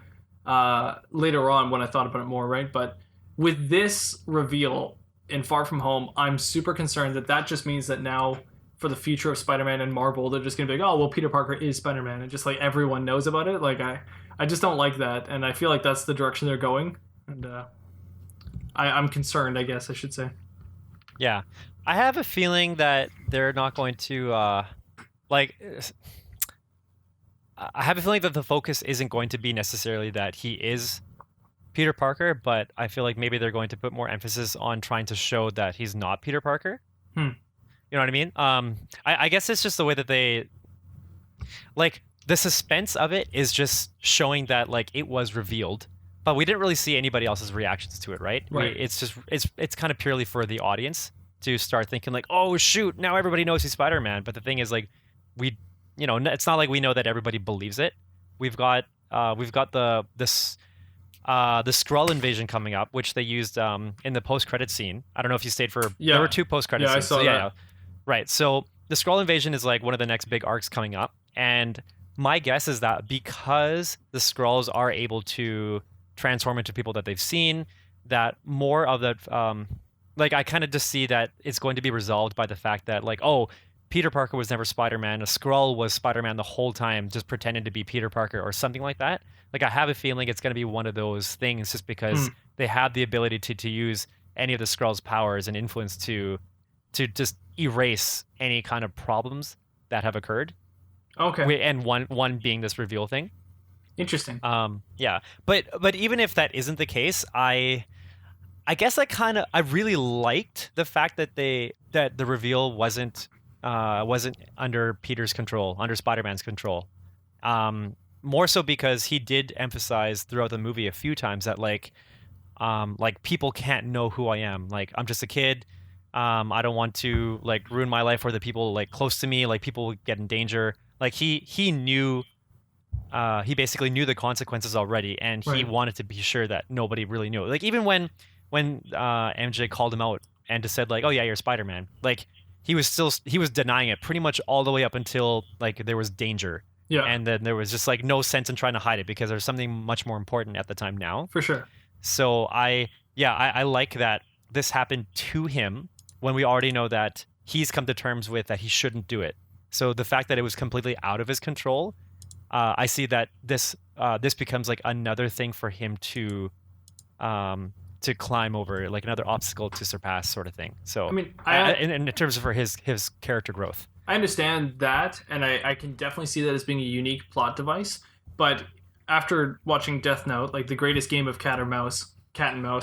later on when I thought about it more, right? But with this reveal in Far From Home, I'm super concerned that just means that now for the future of Spider-Man and Marvel, they're just going to be like, oh, well, Peter Parker is Spider-Man. And just, like, everyone knows about it. Like, I just don't like that. And I feel like that's the direction they're going. And I'm concerned, I guess I should say. Yeah. I have a feeling that they're not going to, I have a feeling that the focus isn't going to be necessarily that he is Peter Parker, but I feel like maybe they're going to put more emphasis on trying to show that he's not Peter Parker. You know what I mean? I guess it's just the way that they, like, the suspense of it is just showing that, like, it was revealed, but we didn't really see anybody else's reactions to it, right? Right. It's kind of purely for the audience to start thinking, like, oh shoot, now everybody knows he's Spider-Man. But the thing is, like, it's not like we know that everybody believes it. We've got the Skrull invasion coming up, which they used in the post-credit scene. I don't know if you stayed for. There were 2 post-credit scenes. I saw that. Yeah. Right. So the Skrull invasion is, like, one of the next big arcs coming up, and my guess is that because the Skrulls are able to transform into people that they've seen, that more of that, I kind of just see that it's going to be resolved by the fact that, like, oh, Peter Parker was never Spider-Man. A Skrull was Spider-Man the whole time, just pretending to be Peter Parker or something like that. Like, I have a feeling it's going to be one of those things just because they have the ability to use any of the Skrull's powers and influence to just erase any kind of problems that have occurred. Okay. And one being this reveal thing. Interesting. Yeah. But even if that isn't the case, I guess I really liked the fact that the reveal wasn't under Peter's control, under Spider-Man's control. More so because he did emphasize throughout the movie a few times that, like, people can't know who I am. Like, I'm just a kid. I don't want to, like, ruin my life for the people, like, close to me. Like, people get in danger. Like, he knew, he basically knew the consequences already, and he wanted to be sure that nobody really knew. Like, even when MJ called him out and just said, like, oh yeah, you're Spider-Man. Like, he was denying it pretty much all the way up until, like, there was danger. Yeah. And then there was just, like, no sense in trying to hide it because there's something much more important at the time now. For sure. So I like that this happened to him when we already know that he's come to terms with that he shouldn't do it. So the fact that it was completely out of his control, I see that this becomes like another thing for him to climb over, like another obstacle to surpass, sort of thing. So I mean, in terms of for his character growth, I understand that, and I can definitely see that as being a unique plot device. But after watching Death Note, like the greatest game of cat and mouse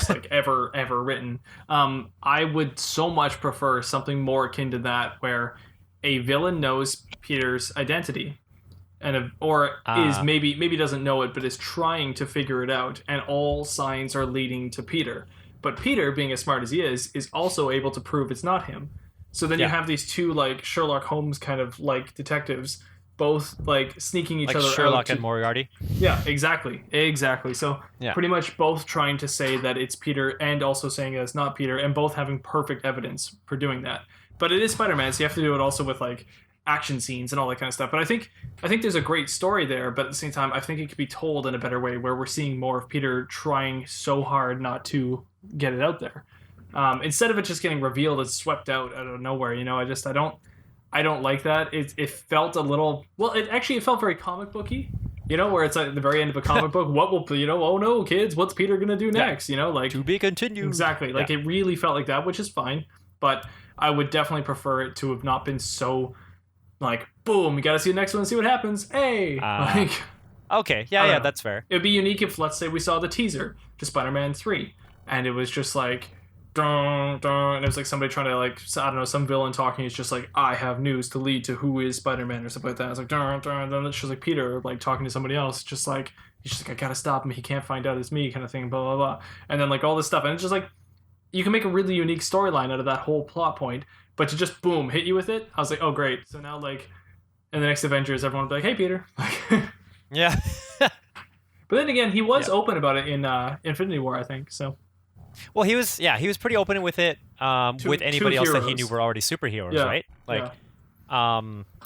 like ever written, I would so much prefer something more akin to that, where a villain knows Peter's identity, is maybe doesn't know it, but is trying to figure it out, and all signs are leading to Peter. But Peter, being as smart as he is also able to prove it's not him. So then you have these two like Sherlock Holmes kind of like detectives, both like sneaking each like other out. Sherlock and Moriarty. Yeah, exactly. So pretty much both trying to say that it's Peter and also saying that it's not Peter, and both having perfect evidence for doing that. But it is Spider-Man, so you have to do it also with like action scenes and all that kind of stuff. But I think there's a great story there, but at the same time, I think it could be told in a better way, where we're seeing more of Peter trying so hard not to get it out there. Instead of it just getting revealed and swept out of nowhere, I don't like that. It felt a little, well, it felt very comic booky, where it's at the very end of a comic book. What will, oh no, kids, what's Peter gonna do next? Like to be continued. Exactly. Like it really felt like that, which is fine. But I would definitely prefer it to have not been so like, boom, you got to see the next one and see what happens. Hey, okay, yeah, that's fair. It'd be unique if, let's say, we saw the teaser to Spider-Man 3, and it was just like, dun, dun, and it was like somebody trying to, like, I don't know, some villain talking. It's just like, I have news to lead to who is Spider-Man or something like that. It's like, dun, dun, and then it's just like Peter, like, talking to somebody else. Just like, he's just like, I gotta stop him. He can't find out it's me, kind of thing, blah, blah, blah. And then, like, all this stuff. And it's just like, you can make a really unique storyline out of that whole plot point, but to just, boom, hit you with it, I was like, oh, great. So now, like, in the next Avengers, everyone will be like, hey, Peter. Yeah. But then again, he was open about it in Infinity War, I think, so. Well, he was pretty open with it, with anybody else that he knew were already superheroes, right? Like,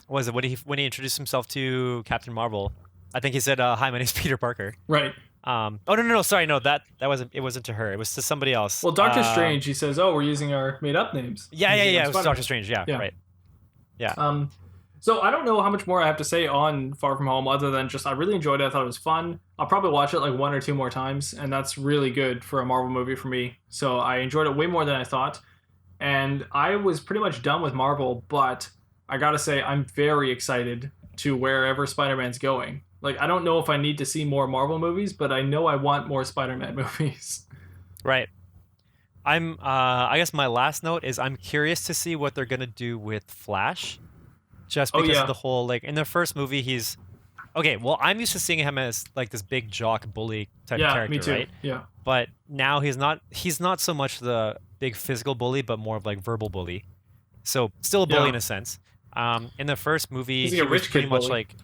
was it when he introduced himself to Captain Marvel? I think he said, "Hi, my name's Peter Parker." Right. No, sorry, no, that wasn't to her. It was to somebody else. Well, Doctor Strange, he says, "Oh, we're using our made-up names." Yeah. It was Doctor Strange. Yeah, right. Yeah. So I don't know how much more I have to say on Far From Home, other than just I really enjoyed it. I thought it was fun. I'll probably watch it like one or two more times, and that's really good for a Marvel movie for me. So I enjoyed it way more than I thought, and I was pretty much done with Marvel. But I gotta say, I'm very excited to wherever Spider-Man's going. Like, I don't know if I need to see more Marvel movies, but I know I want more Spider-Man movies. Right. I guess my last note is I'm curious to see what they're gonna do with Flash. Just because of the whole, like, in the first movie, he's... Okay, well, I'm used to seeing him as, like, this big jock bully type character, me too. right? Yeah. But now he's not so much the big physical bully, but more of, like, verbal bully. So, still a bully in a sense. In the first movie, he's like a rich pretty kid much bully. Like...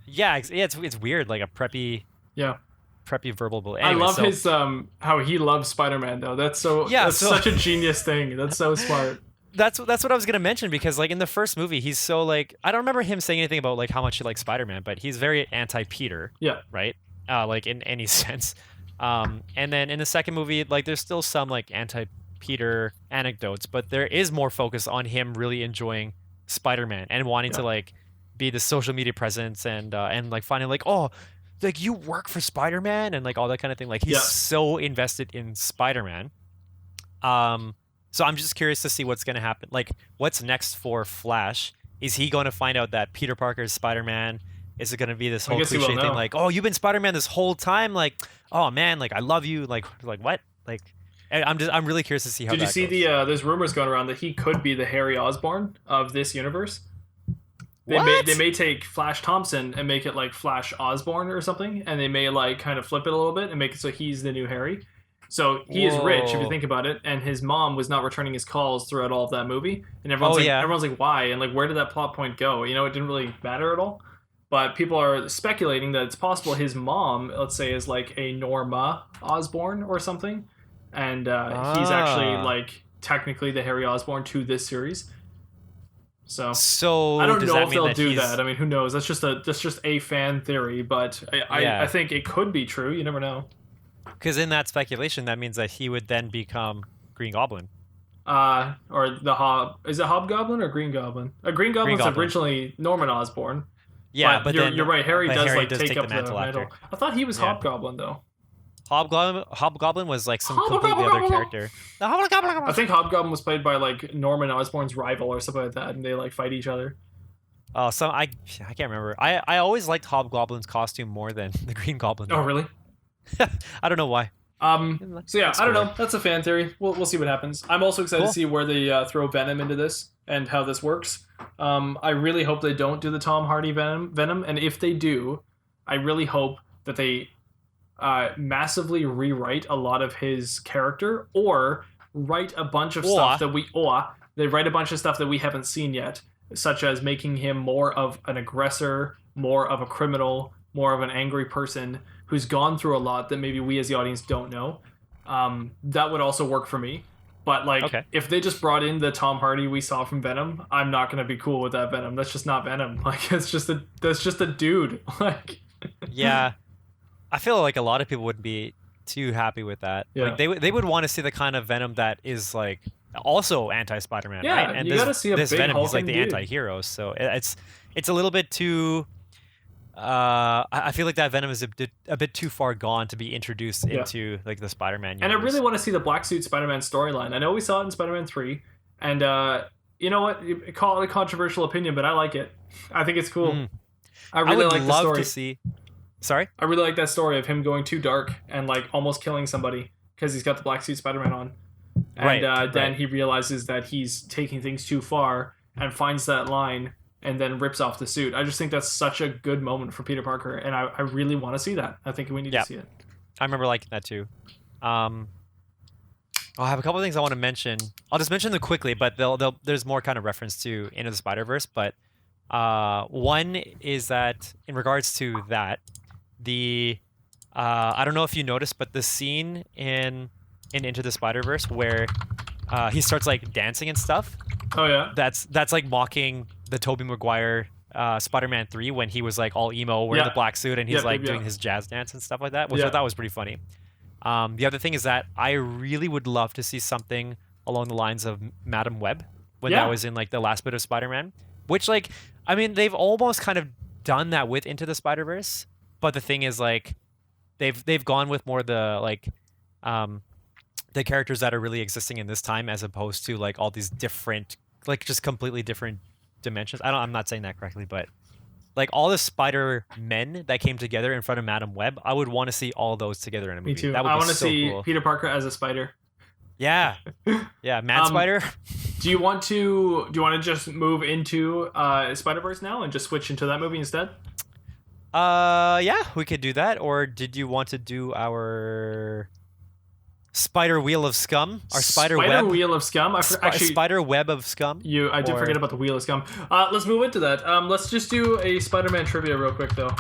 Yeah, it's weird, like a preppy... Yeah. Preppy verbal bully. Anyway, I love his, how he loves Spider-Man, though. That's such a genius thing. That's so smart. That's what I was gonna mention, because like in the first movie he's so like, I don't remember him saying anything about like how much he likes Spider-Man, but he's very anti-Peter. Yeah. Right? Like in any sense. And then in the second movie, like there's still some like anti-Peter anecdotes, but there is more focus on him really enjoying Spider-Man and wanting to like be the social media presence and like finding like, oh, like you work for Spider-Man and like all that kind of thing. Like he's so invested in Spider-Man. So I'm just curious to see what's going to happen. Like, what's next for Flash? Is he going to find out that Peter Parker is Spider-Man? Is it going to be this whole cliche thing like, oh, you've been Spider-Man this whole time? Like, oh man, like I love you. Like what? Like, I'm really curious to see how. Did you see goes. there's rumors going around that he could be the Harry Osborn of this universe? They may take Flash Thompson and make it like Flash Osborn or something, and they may like kind of flip it a little bit and make it so he's the new Harry. So he is rich, if you think about it, and his mom was not returning his calls throughout all of that movie, and everyone's like, why? And like, where did that plot point go? It didn't really matter at all. But people are speculating that it's possible his mom, let's say, is like a Norma Osborn or something, and he's actually like technically the Harry Osborn to this series. So I don't know if they'll do that. I mean, who knows? That's just a fan theory, but I think it could be true. You never know. Because in that speculation, that means that he would then become Green Goblin. or the is it Hobgoblin or Green Goblin? Green Goblin's originally Norman Osborn. Yeah, but you're right. Harry does take up the mantle. After. I thought he was Hobgoblin though. Hobgoblin was like some completely other character. I think Hobgoblin was played by like Norman Osborn's rival or something like that, and they like fight each other. Oh, I can't remember. I always liked Hobgoblin's costume more than the Green Goblin. Oh, really? I don't know why. So yeah, I don't know. That's a fan theory. We'll see what happens. I'm also excited to see where they throw Venom into this and how this works. I really hope they don't do the Tom Hardy Venom, and if they do, I really hope that they massively rewrite a lot of his character, or write a bunch of stuff that we haven't seen yet, such as making him more of an aggressor, more of a criminal, more of an angry person who's gone through a lot that maybe we as the audience don't know. That would also work for me. But if they just brought in the Tom Hardy we saw from Venom, I'm not gonna be cool with that Venom. That's just not Venom. Like that's just a dude. Like yeah, I feel like a lot of people wouldn't be too happy with that. Yeah. Like they would want to see the kind of Venom that is like also anti-Spider-Man, yeah, right? And you gotta see a this big Venom is like the dude. anti-hero, so it's a little bit too. I feel like that Venom is a bit too far gone to be introduced into like the Spider-Man universe. And I really want to see the Black Suit Spider-Man storyline. I know we saw it in Spider-Man 3, and you know what? You call it a controversial opinion, but I like it. I think it's cool. I really like the story. To see. Sorry? I really like that story of him going too dark and like almost killing somebody because he's got the Black Suit Spider-Man on. And then he realizes that he's taking things too far and finds that line and then rips off the suit. I just think that's such a good moment for Peter Parker, and I really want to see that. I think we need to see it. I remember liking that too. I have a couple of things I want to mention. I'll just mention them quickly, but there's more kind of reference to Into the Spider-Verse. But one is that in regards to that, I don't know if you noticed, but the scene in Into the Spider-Verse where he starts like dancing and stuff. Oh yeah. That's like mocking the Tobey Maguire Spider-Man 3 when he was like all emo wearing the black suit and he's doing his jazz dance and stuff like that, which I thought was pretty funny. The other thing is that I really would love to see something along the lines of Madam Web when that was in like the last bit of Spider-Man, which like, I mean, they've almost kind of done that with Into the Spider-Verse, but the thing is like they've gone with more the like the characters that are really existing in this time as opposed to like all these different, like just completely different dimensions. I'm not saying that correctly, but like all the Spider-Men that came together in front of Madam Web, I would want to see all those together in a movie. Me too. That would I want to see cool. Peter Parker as a spider. Yeah. Yeah, Mad Spider. Do you want to just move into Spider-Verse now and just switch into that movie instead? Yeah, we could do that. Or did you want to do our Spider Wheel of Scum? Our Spider Web? Wheel of Scum? Actually, Spider Web of Scum? I did forget about the Wheel of Scum. Let's move into that. Let's just do a Spider-Man trivia real quick, though.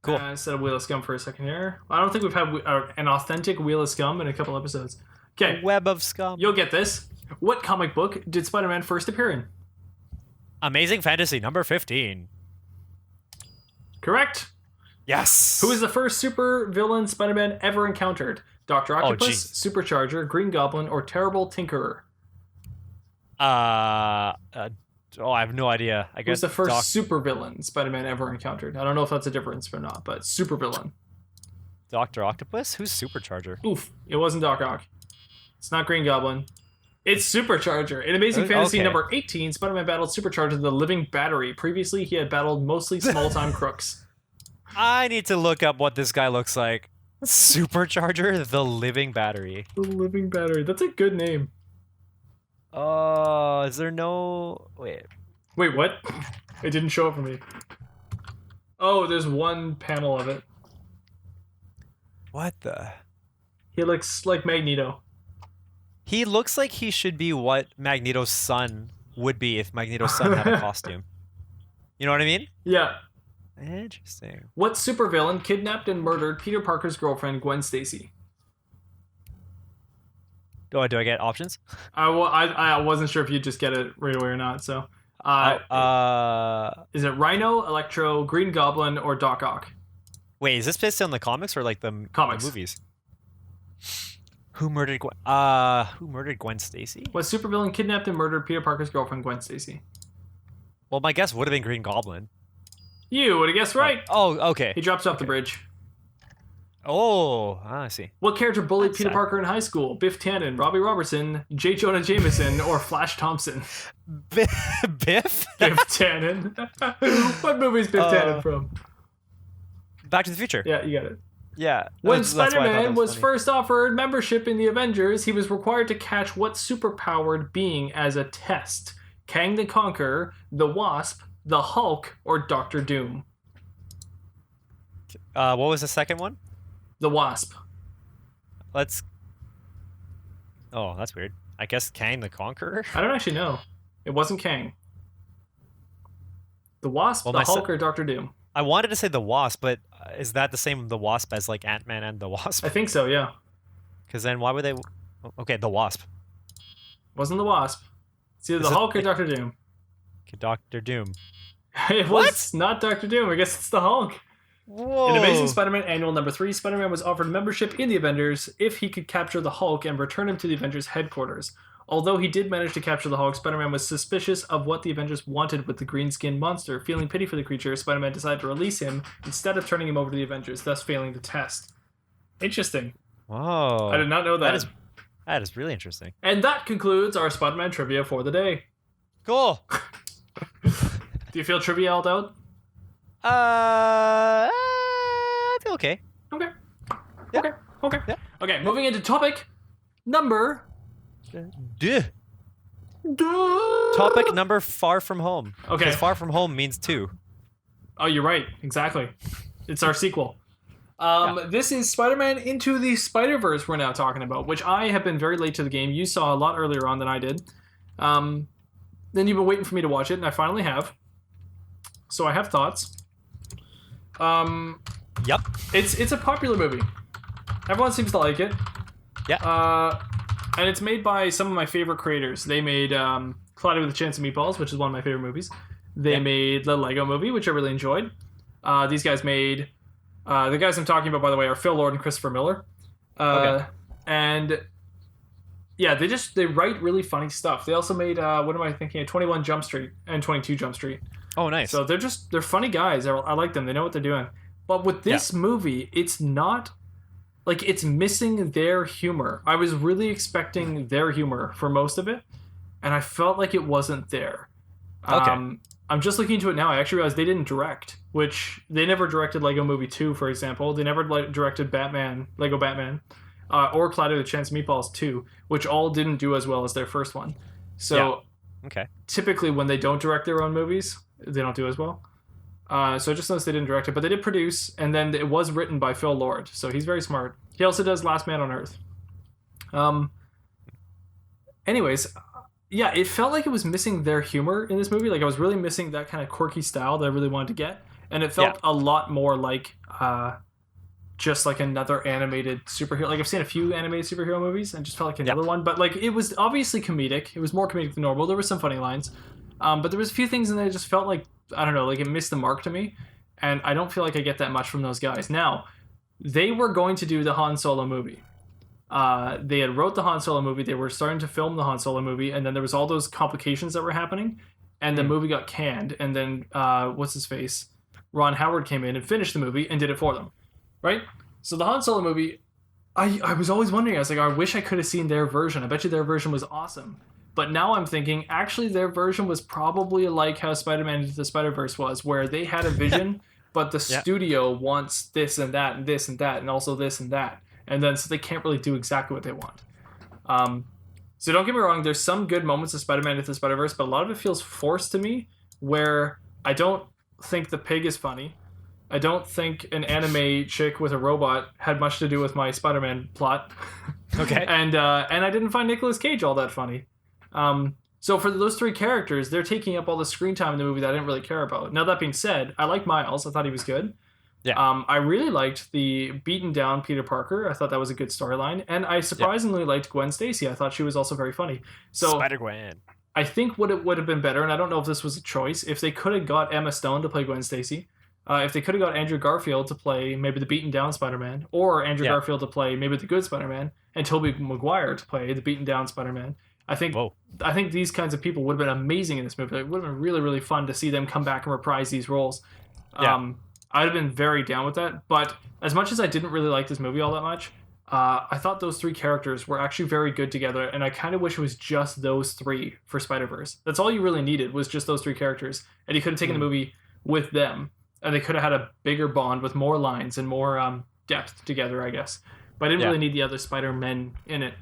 Cool. Instead of Wheel of Scum for a second here. I don't think we've had an authentic Wheel of Scum in a couple episodes. Okay. Web of Scum. You'll get this. What comic book did Spider-Man first appear in? Amazing Fantasy number 15. Correct. Yes. Who is the first super villain Spider-Man ever encountered? Dr. Octopus, Supercharger, Green Goblin, or Terrible Tinkerer? I have no idea. I guess Who's the first super villain Spider-Man ever encountered? I don't know if that's a difference or not, but super villain. Dr. Octopus? Who's Supercharger? Oof, it wasn't Doc Ock. It's not Green Goblin. It's Supercharger. In Amazing Fantasy number 18, Spider-Man battled Supercharger, the living battery. Previously, he had battled mostly small-time crooks. I need to look up what this guy looks like. Supercharger, the living battery. The living battery. That's a good name. Is there no... Wait, what? It didn't show up for me. Oh, there's one panel of it. What the... He looks like Magneto. He looks like he should be what Magneto's son would be if Magneto's son had a costume. You know what I mean? Yeah. Interesting. What supervillain kidnapped and murdered Peter Parker's girlfriend, Gwen Stacy? Do I get options? I wasn't sure if you'd just get it right away or not, so... is it Rhino, Electro, Green Goblin, or Doc Ock? Wait, is this based on the comics or like the comics? The movies? Who murdered Gwen Stacy? What supervillain kidnapped and murdered Peter Parker's girlfriend, Gwen Stacy? Well, my guess would have been Green Goblin. You would have guessed right. Oh, okay. He drops off the bridge. Oh, I see. What character bullied That's Peter sad. Parker in high school? Biff Tannen, Robbie Robertson, J. Jonah Jameson, or Flash Thompson? Biff? Biff Tannen. What movie is Biff Tannen from? Back to the Future. Yeah, you got it. Yeah. When that's why I thought Spider-Man that was funny. first offered membership in the Avengers, he was required to catch what superpowered being as a test? Kang the Conqueror, the Wasp, the Hulk, or Doctor Doom? What was the second one? The Wasp. Let's. Oh, that's weird. I guess Kang the Conqueror. I don't actually know. It wasn't Kang. The Wasp, Well, the Hulk, or Doctor Doom? I wanted to say the Wasp, but is that the same the Wasp as like Ant-Man and the Wasp? I think so, yeah. Because then why would they? Okay, the Wasp. Wasn't the Wasp. It's either the Is it Hulk or like- Doctor Doom. Okay, Doctor Doom. It was not Doctor Doom. I guess it's the Hulk. Whoa. In Amazing Spider-Man Annual Number 3, Spider-Man was offered membership in the Avengers if he could capture the Hulk and return him to the Avengers headquarters. Although he did manage to capture the Hulk, Spider-Man was suspicious of what the Avengers wanted with the green-skinned monster. Feeling pity for the creature, Spider-Man decided to release him instead of turning him over to the Avengers, thus failing the test. Interesting. Whoa. I did not know that. That is really interesting. And that concludes our Spider-Man trivia for the day. Cool. Do you feel trivia all out? I feel okay. Okay. Yeah. Okay. Yeah. Okay, moving into topic number... Duh. Topic number far from home. Okay. Because far from home means 2. Oh, you're right. Exactly. It's our sequel. This is Spider-Man Into the Spiderverse we're now talking about, which I have been very late to the game. You saw a lot earlier on than I did. Then you've been waiting for me to watch it, and I finally have. So I have thoughts. Yep. It's a popular movie. Everyone seems to like it. Yeah. And it's made by some of my favorite creators. They made Cloudy with a Chance of Meatballs, which is one of my favorite movies. They made the Lego Movie, which I really enjoyed. These guys made... the guys I'm talking about, by the way, are Phil Lord and Christopher Miller. Okay. And... yeah, they write really funny stuff. They also made, what am I thinking? 21 Jump Street and 22 Jump Street. Oh, nice. So they're funny guys. I like them. They know what they're doing. But with this movie, it's not... like, it's missing their humor. I was really expecting their humor for most of it, and I felt like it wasn't there. Okay. I'm just looking into it now. I actually realized they didn't direct, which they never directed Lego Movie 2, for example. They never directed Lego Batman, or Cloudy with a Chance of Meatballs 2, which all didn't do as well as their first one. So Okay. typically when they don't direct their own movies, they don't do as well. So I just noticed they didn't direct it, but they did produce, and then it was written by Phil Lord, so he's very smart. He also does Last Man on Earth. Anyways, yeah, it felt like it was missing their humor in this movie. Like, I was really missing that kind of quirky style that I really wanted to get, and it felt a lot more like just like another animated superhero. Like, I've seen a few animated superhero movies, and just felt like another one, but like, it was obviously comedic. It was more comedic than normal. There were some funny lines, but there was a few things in there that just felt like, I don't know, like it missed the mark to me, and I don't feel like I get that much from those guys. Now, they were going to do the Han Solo movie. They had wrote the Han Solo movie, they were starting to film the Han Solo movie, and then there was all those complications that were happening, and the movie got canned, and then, what's his face? Ron Howard came in and finished the movie and did it for them, right? So the Han Solo movie, I was always wondering, I was like, I wish I could have seen their version. I bet you their version was awesome. But now I'm thinking, actually, their version was probably like how Spider-Man Into the Spider-Verse was, where they had a vision, but the studio wants this and that and this and that and also this and that. And then so they can't really do exactly what they want. So don't get me wrong, there's some good moments of Spider-Man Into the Spider-Verse, but a lot of it feels forced to me, where I don't think the pig is funny. I don't think an anime chick with a robot had much to do with my Spider-Man plot. Okay. And I didn't find Nicolas Cage all that funny. So for those 3 characters, they're taking up all the screen time in the movie that I didn't really care about. Now, that being said, I like Miles. I thought he was good. Yeah. I really liked the beaten down Peter Parker. I thought that was a good storyline. And I surprisingly liked Gwen Stacy. I thought she was also very funny. So Spider-Gwen. I think what it would have been better, and I don't know if this was a choice, if they could have got Emma Stone to play Gwen Stacy. if they could have got Andrew Garfield to play maybe the beaten down Spider-Man, or Andrew Garfield to play maybe the good Spider-Man, and Tobey Maguire to play the beaten down Spider-Man. I think these kinds of people would have been amazing in this movie. It would have been really, really fun to see them come back and reprise these roles. I'd have been very down with that. But as much as I didn't really like this movie all that much, I thought those three characters were actually very good together, and I kind of wish it was just those three for Spider-Verse. That's all you really needed, was just those three characters, and you could have taken the movie with them, and they could have had a bigger bond with more lines and more depth together, I guess. But I didn't really need the other Spider-Men in it.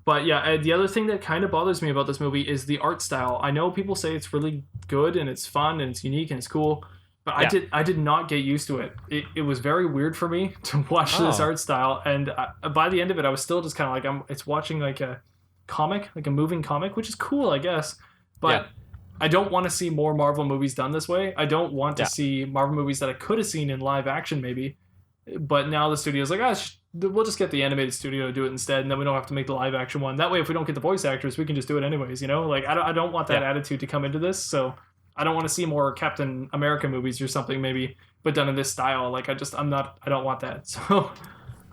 But yeah, the other thing that kind of bothers me about this movie is the art style. I know people say it's really good and it's fun and it's unique and it's cool, but I did not get used to it. It was very weird for me to watch this art style, and by the end of it, I was still just kind of like, it's watching like a comic, like a moving comic, which is cool, I guess. But I don't want to see more Marvel movies done this way. I don't want to see Marvel movies that I could have seen in live action maybe, but now the studio's like, we'll just get the animated studio to do it instead, and then we don't have to make the live action one. That way, if we don't get the voice actors, we can just do it anyways, you know? Like, I don't want that attitude to come into this, so I don't want to see more Captain America movies or something maybe, but done in this style. Like, I don't want that. So,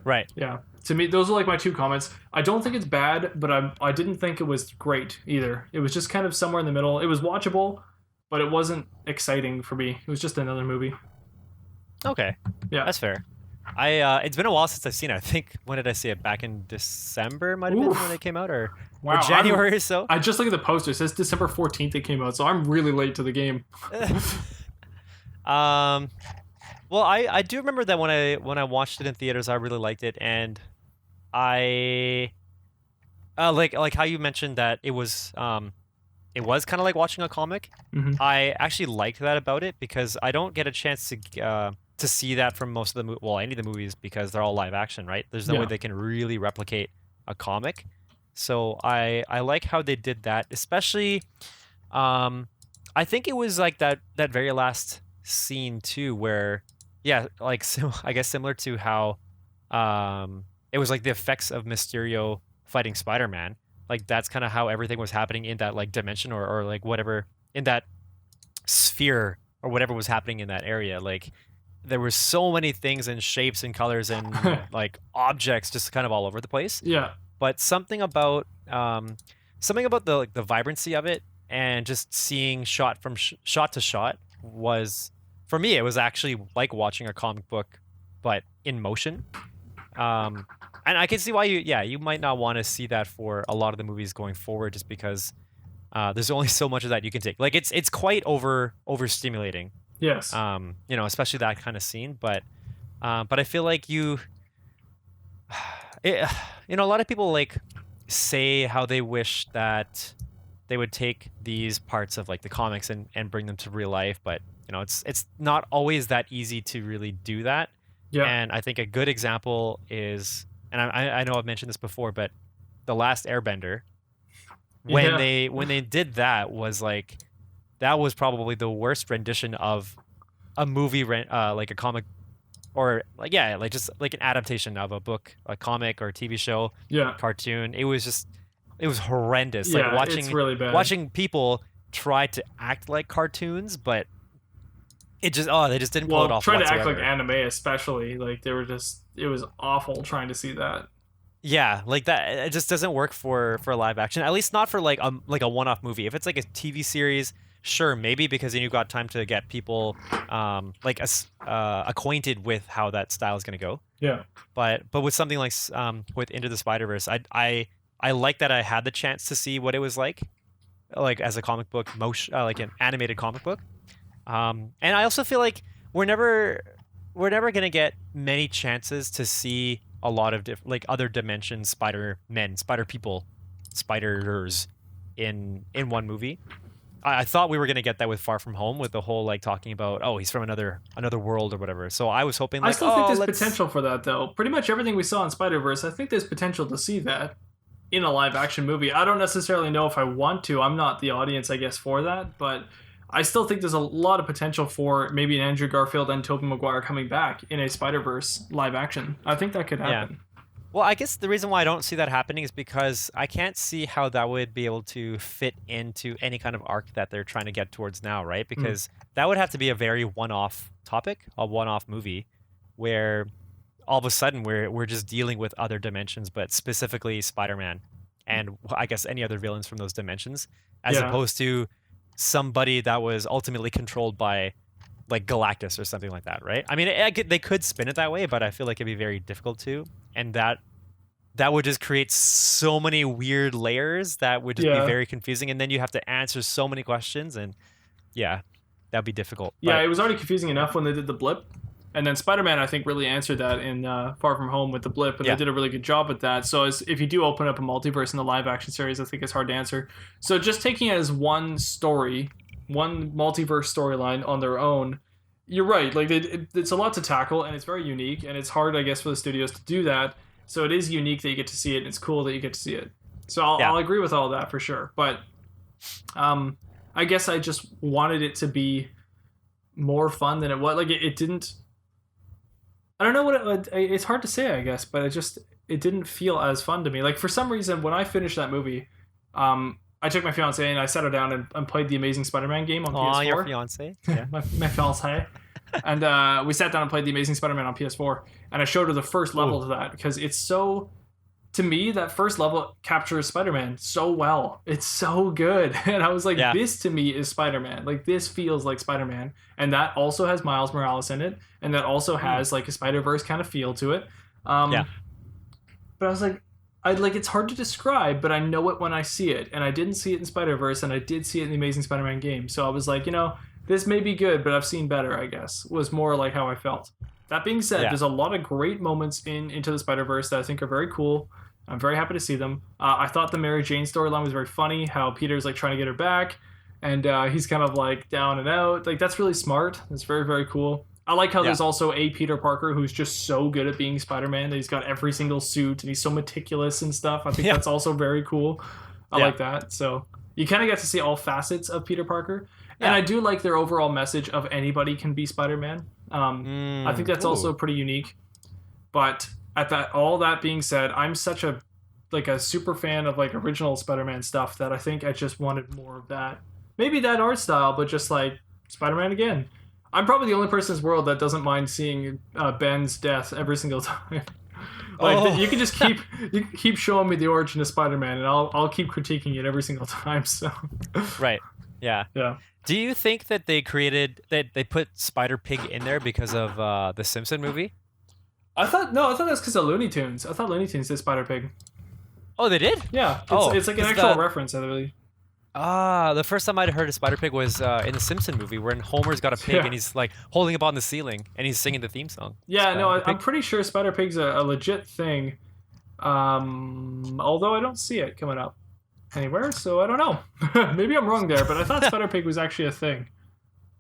right. Yeah. To me, those are like my two comments. I don't think it's bad, but I didn't think it was great either. It was just kind of somewhere in the middle. It was watchable, but it wasn't exciting for me. It was just another movie. Okay. Yeah. That's fair. It's been a while since I've seen it. I think, when did I see it? Back in December might have been when it came out, or January or so. I just look at the poster. It says December 14th it came out, so I'm really late to the game. Well, I do remember that when I watched it in theaters, I really liked it, and I like how you mentioned that it was kind of like watching a comic. Mm-hmm. I actually liked that about it, because I don't get a chance to see that from most of the any of the movies, because they're all live action, right? There's no way they can really replicate a comic. So I like how they did that, especially I think it was like that very last scene too, where I guess similar to how it was like the effects of Mysterio fighting Spider-Man. Like, that's kind of how everything was happening in that like dimension or like whatever, in that sphere or whatever was happening in that area. Like, there were so many things and shapes and colors and like objects just kind of all over the place. Yeah. But something about the vibrancy of it, and just seeing shot to shot, was, for me, it was actually like watching a comic book, but in motion. And I can see why you might not want to see that for a lot of the movies going forward, just because there's only so much of that you can take. Like, it's quite overstimulating. Yes. Especially that kind of scene, but I feel like a lot of people like say how they wish that they would take these parts of like the comics and bring them to real life, but it's not always that easy to really do that. Yeah. And I think a good example is, and I know I've mentioned this before, but The Last Airbender, when they did that, was like, that was probably the worst rendition of a movie, like a comic, or just like an adaptation of a book, a comic, or a TV show, cartoon. It was horrendous. Yeah, like it's really bad. Watching people try to act like cartoons, but they just didn't pull it off. Trying to act like anime, especially, like it was awful trying to see that. Yeah, like that, it just doesn't work for live action. At least not for like a one-off movie. If it's like a TV series, sure, maybe, because then you've got time to get people acquainted with how that style is going to go. Yeah. But with something like with Into the Spider-Verse, I like that I had the chance to see what it was like as a comic book like an animated comic book. And I also feel like we're never going to get many chances to see a lot of other dimension Spider-Men, Spider-People, Spiders in one movie. I thought we were going to get that with Far From Home, with the whole like talking about, oh, he's from another world or whatever. So I was hoping, like, I still think there's potential for that, though. Pretty much everything we saw in Spider-Verse, I think there's potential to see that in a live action movie. I don't necessarily know if I want to. I'm not the audience, I guess, for that, but I still think there's a lot of potential for maybe an Andrew Garfield and Tobey Maguire coming back in a Spider-Verse live action. I think that could happen. Yeah. Well, I guess the reason why I don't see that happening is because I can't see how that would be able to fit into any kind of arc that they're trying to get towards now, right? Because that would have to be a very one-off topic, a one-off movie, where all of a sudden we're just dealing with other dimensions, but specifically Spider-Man and I guess any other villains from those dimensions, as opposed to somebody that was ultimately controlled by like Galactus or something like that, right? I mean, they could spin it that way, but I feel like it'd be very difficult to, and that would just create so many weird layers that would just be very confusing, and then you have to answer so many questions, and that'd be difficult. Yeah, it was already confusing enough when they did the blip, and then Spider-Man, I think, really answered that in Far From Home with the blip, and they did a really good job with that. So if you do open up a multiverse in the live-action series, I think it's hard to answer. So just taking it as one story, one multiverse storyline on their own, you're right. Like it's a lot to tackle, and it's very unique, and it's hard, I guess, for the studios to do that. So it is unique that you get to see it, and it's cool that you get to see it. So I'll agree with all that for sure. But I guess I just wanted it to be more fun than it was. Like it didn't. I don't know what it's hard to say, I guess, but it didn't feel as fun to me. Like for some reason, when I finished that movie, I took my fiance and I sat her down and played the Amazing Spider-Man game on PS4. Oh, your fiance? Yeah, my fiance. And we sat down and played the Amazing Spider-Man on PS4, and I showed her the first level to that because it's so. To me, that first level captures Spider-Man so well. It's so good. And I was like, this to me is Spider-Man. Like, this feels like Spider-Man. And that also has Miles Morales in it. And that also has, like, a Spider-Verse kind of feel to it. But I was like, it's hard to describe, but I know it when I see it. And I didn't see it in Spider-Verse, and I did see it in the Amazing Spider-Man game. So I was like, this may be good, but I've seen better, I guess, was more like how I felt. That being said, there's a lot of great moments in Into the Spider-Verse that I think are very cool. I'm very happy to see them. I thought the Mary Jane storyline was very funny, how Peter's like trying to get her back, and he's kind of like down and out. Like, that's really smart. That's very, very cool. I like how there's also a Peter Parker who's just so good at being Spider-Man that he's got every single suit and he's so meticulous and stuff. I think that's also very cool. I like that. So you kind of get to see all facets of Peter Parker. And I do like their overall message of anybody can be Spider-Man. I think that's also pretty unique. But all that being said, I'm such a super fan of like original Spider-Man stuff that I think I just wanted more of that. Maybe that art style, but just like Spider-Man again. I'm probably the only person in this world that doesn't mind seeing Ben's death every single time. You can just keep showing me the origin of Spider-Man, and I'll keep critiquing it every single time. So right, yeah. Do you think that they put Spider-Pig in there because of the Simpson movie? I thought that's because of Looney Tunes. I thought Looney Tunes did Spider-Pig. Oh, they did? Yeah. It's like an actual reference, I believe. The first time I'd heard of Spider-Pig was in the Simpson movie, when Homer's got a pig and he's like holding it up on the ceiling and he's singing the theme song. Yeah, I'm pretty sure Spider-Pig's a legit thing. Although I don't see it coming up anywhere, so I don't know. Maybe I'm wrong there, but I thought Spider-Pig was actually a thing.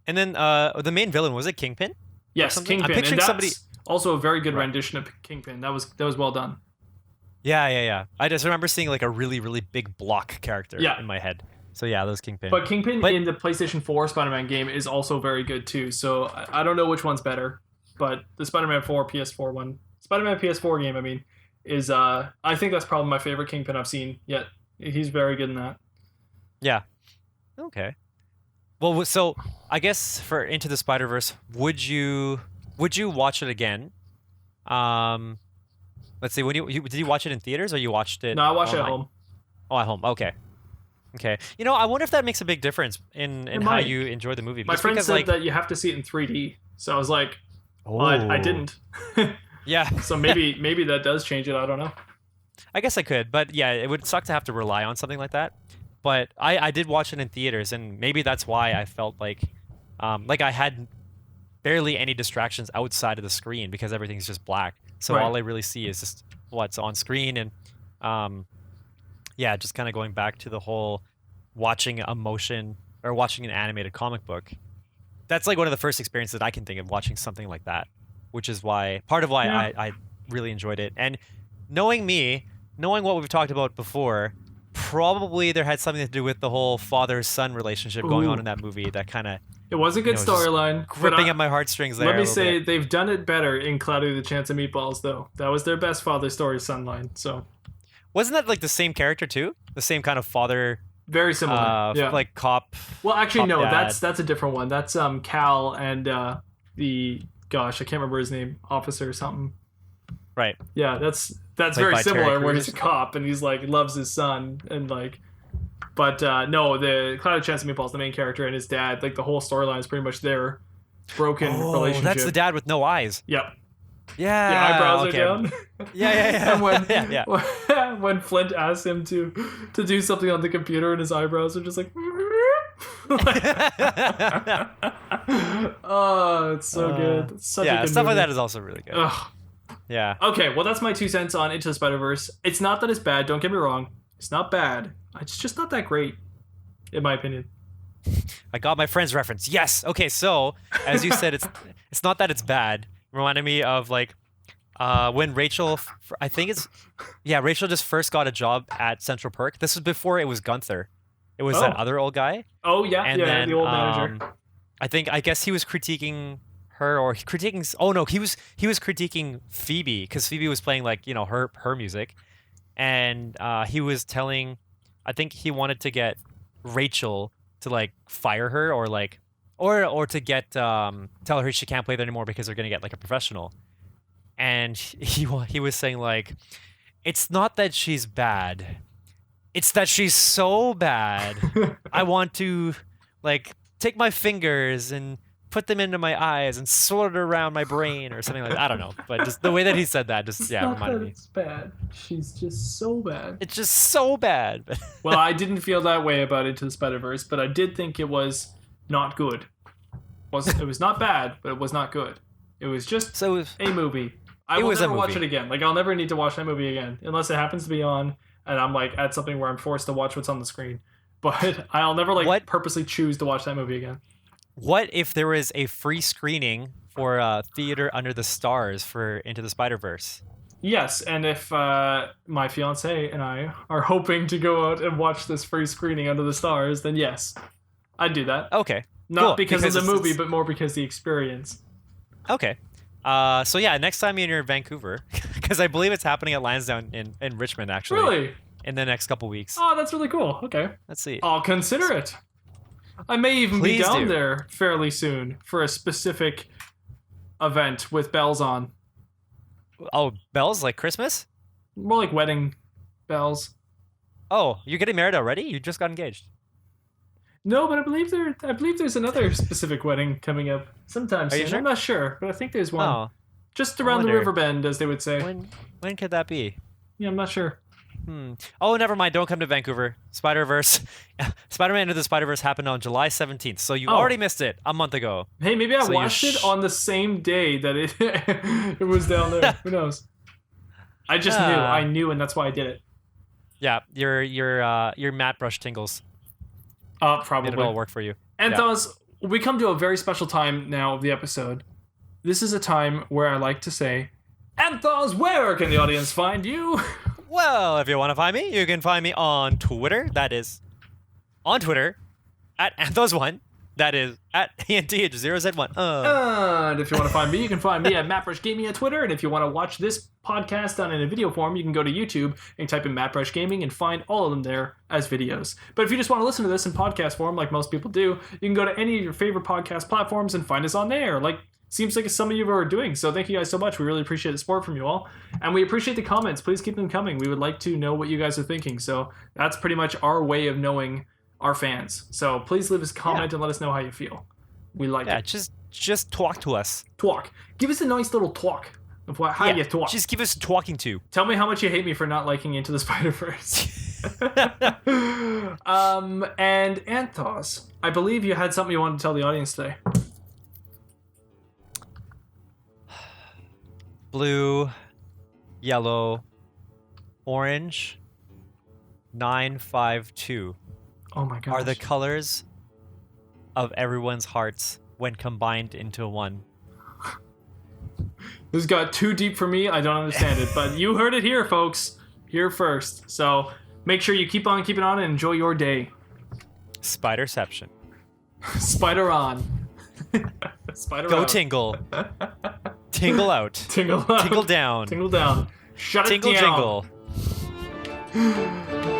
And then the main villain, was it Kingpin? Yes, Kingpin. I'm picturing somebody. Also a very good rendition of Kingpin. That was well done. Yeah. I just remember seeing like a really, really big block character in my head. So that was Kingpin. But Kingpin in the PlayStation 4 Spider-Man game is also very good too. So I don't know which one's better, but the Spider-Man 4 PS4 one, Spider-Man PS4 game, I mean, is I think that's probably my favorite Kingpin I've seen yet. He's very good in that. Yeah. Okay. Well, so I guess for Into the Spider-Verse, would you watch it again? Let's see. Did you watch it in theaters or you watched it? No, I watched it at home. Oh, at home. Okay. I wonder if that makes a big difference in how you enjoy the movie. My friend said that you have to see it in 3D, so I was like, I didn't. Yeah. So maybe that does change it. I don't know. I guess I could, but yeah, it would suck to have to rely on something like that. But I did watch it in theaters, and maybe that's why I felt like I had barely any distractions outside of the screen because everything's just black. So all I really see is just what's on screen, and just kind of going back to the whole watching an animated comic book. That's like one of the first experiences that I can think of watching something like that, which is part of why I really enjoyed it. And knowing what we've talked about before, probably there had something to do with the whole father-son relationship going on in that movie that kind of It was a good storyline. Gripping at my heartstrings there. Let me say, they've done it better in Cloudy with a Chance of Meatballs, though. That was their best father story sunline. So, wasn't that like the same character too? The same kind of father. Very similar. Yeah. Like cop. Well, actually, no. Dad. That's a different one. That's Cal and I can't remember his name. Officer or something. Right. Yeah, that's very similar. Where he's a cop and he's like loves his son and like. But no, the Cloud of Chance of Meatballs, the main character and his dad, like the whole storyline is pretty much their broken relationship. That's the dad with no eyes. Yep. Yeah. The eyebrows are down. Yeah. And when Flint asks him to do something on the computer and his eyebrows are just like oh, it's so good. It's such a good stuff movie. like that is also really good. Ugh. Yeah. Okay, well that's my 2 cents on Into the Spider-Verse. It's not that it's bad, don't get me wrong. It's not bad. It's just not that great, in my opinion. I got my friend's reference. Yes. Okay, so as you said, it's not that it's bad. It reminded me of like when Rachel, Rachel just first got a job at Central Perk. This was before it was Gunther. It was that other old guy. Oh yeah, and then, the old manager. I guess he was critiquing her or critiquing. Oh no, he was critiquing Phoebe because Phoebe was playing like her music, and he was telling. I think he wanted to get Rachel to like fire her or like or to get tell her she can't play there anymore because they're gonna get like a professional. And he was saying like, it's not that she's bad, it's that she's so bad. I want to like take my fingers and put them into my eyes and swirl it around my brain or something like that. I don't know, but just the way that he said that just reminded me. It's bad. She's just so bad. It's just so bad. Well, I didn't feel that way about Into the Spider-Verse, but I did think it was not good. It was not bad, but it was not good. It was just a movie. I will never watch it again. Like I'll never need to watch that movie again unless it happens to be on and I'm like at something where I'm forced to watch what's on the screen. But I'll never purposely choose to watch that movie again. What if there was a free screening for Theater Under the Stars for Into the Spider-Verse? Yes, and if my fiance and I are hoping to go out and watch this free screening Under the Stars, then yes, I'd do that. Okay. Not because of the movie, but more because the experience. Okay. So yeah, next time you're in Vancouver, because I believe it's happening at Lansdowne in Richmond, actually. Really? In the next couple weeks. Oh, that's really cool. Okay. Let's see. I'll consider it. I may even be down there fairly soon for a specific event with bells on. Oh, bells like Christmas? More like wedding bells. Oh, you're getting married already? You just got engaged. No, but I believe there's another specific wedding coming up sometime soon. Sure? I'm not sure, but I think there's one. Oh, just around the river bend, as they would say. When could that be? Yeah, I'm not sure. Oh, never mind. Don't come to Vancouver. Spider-Verse. Spider-Man Into the Spider-Verse happened on July 17th, so you already missed it a month ago. Hey, maybe I watched it on the same day that it was down there. Who knows? I just knew. I knew, and that's why I did it. Yeah, your Mattbrush tingles. Probably. It'll all work for you. Anth0z, we come to a very special time now of the episode. This is a time where I like to say, Anth0z, where can the audience find you? Well, if you want to find me, you can find me on Twitter. That is on Twitter at Anth0z1. That is at ENTH0Z1. And if you want to find me, you can find me at Mattbrush Gaming at Twitter. And if you want to watch this podcast done in a video form, you can go to YouTube and type in Mattbrush Gaming and find all of them there as videos. But if you just want to listen to this in podcast form, like most people do, you can go to any of your favorite podcast platforms and find us on there. Like, seems like some of you are doing. So thank you guys so much. We really appreciate the support from you all. And we appreciate the comments. Please keep them coming. We would like to know what you guys are thinking. So that's pretty much our way of knowing our fans. So please leave us a comment and let us know how you feel. We like it. Just talk to us. Talk. Give us a nice little talk of how you talk. Just give us talking to. Tell me how much you hate me for not liking Into the Spider-Verse. And Anth0z, I believe you had something you wanted to tell the audience today. Blue, yellow, orange, 952. Oh my gosh. Are the colors of everyone's hearts when combined into one. This got too deep for me. I don't understand it, but you heard it here, folks. Here first. So make sure you keep on keeping on and enjoy your day. Spiderception. Spider on. Spider Go out. tingle. Tingle out. Tingle out. Tingle down. Tingle down. Shut Tingle it down. jingle.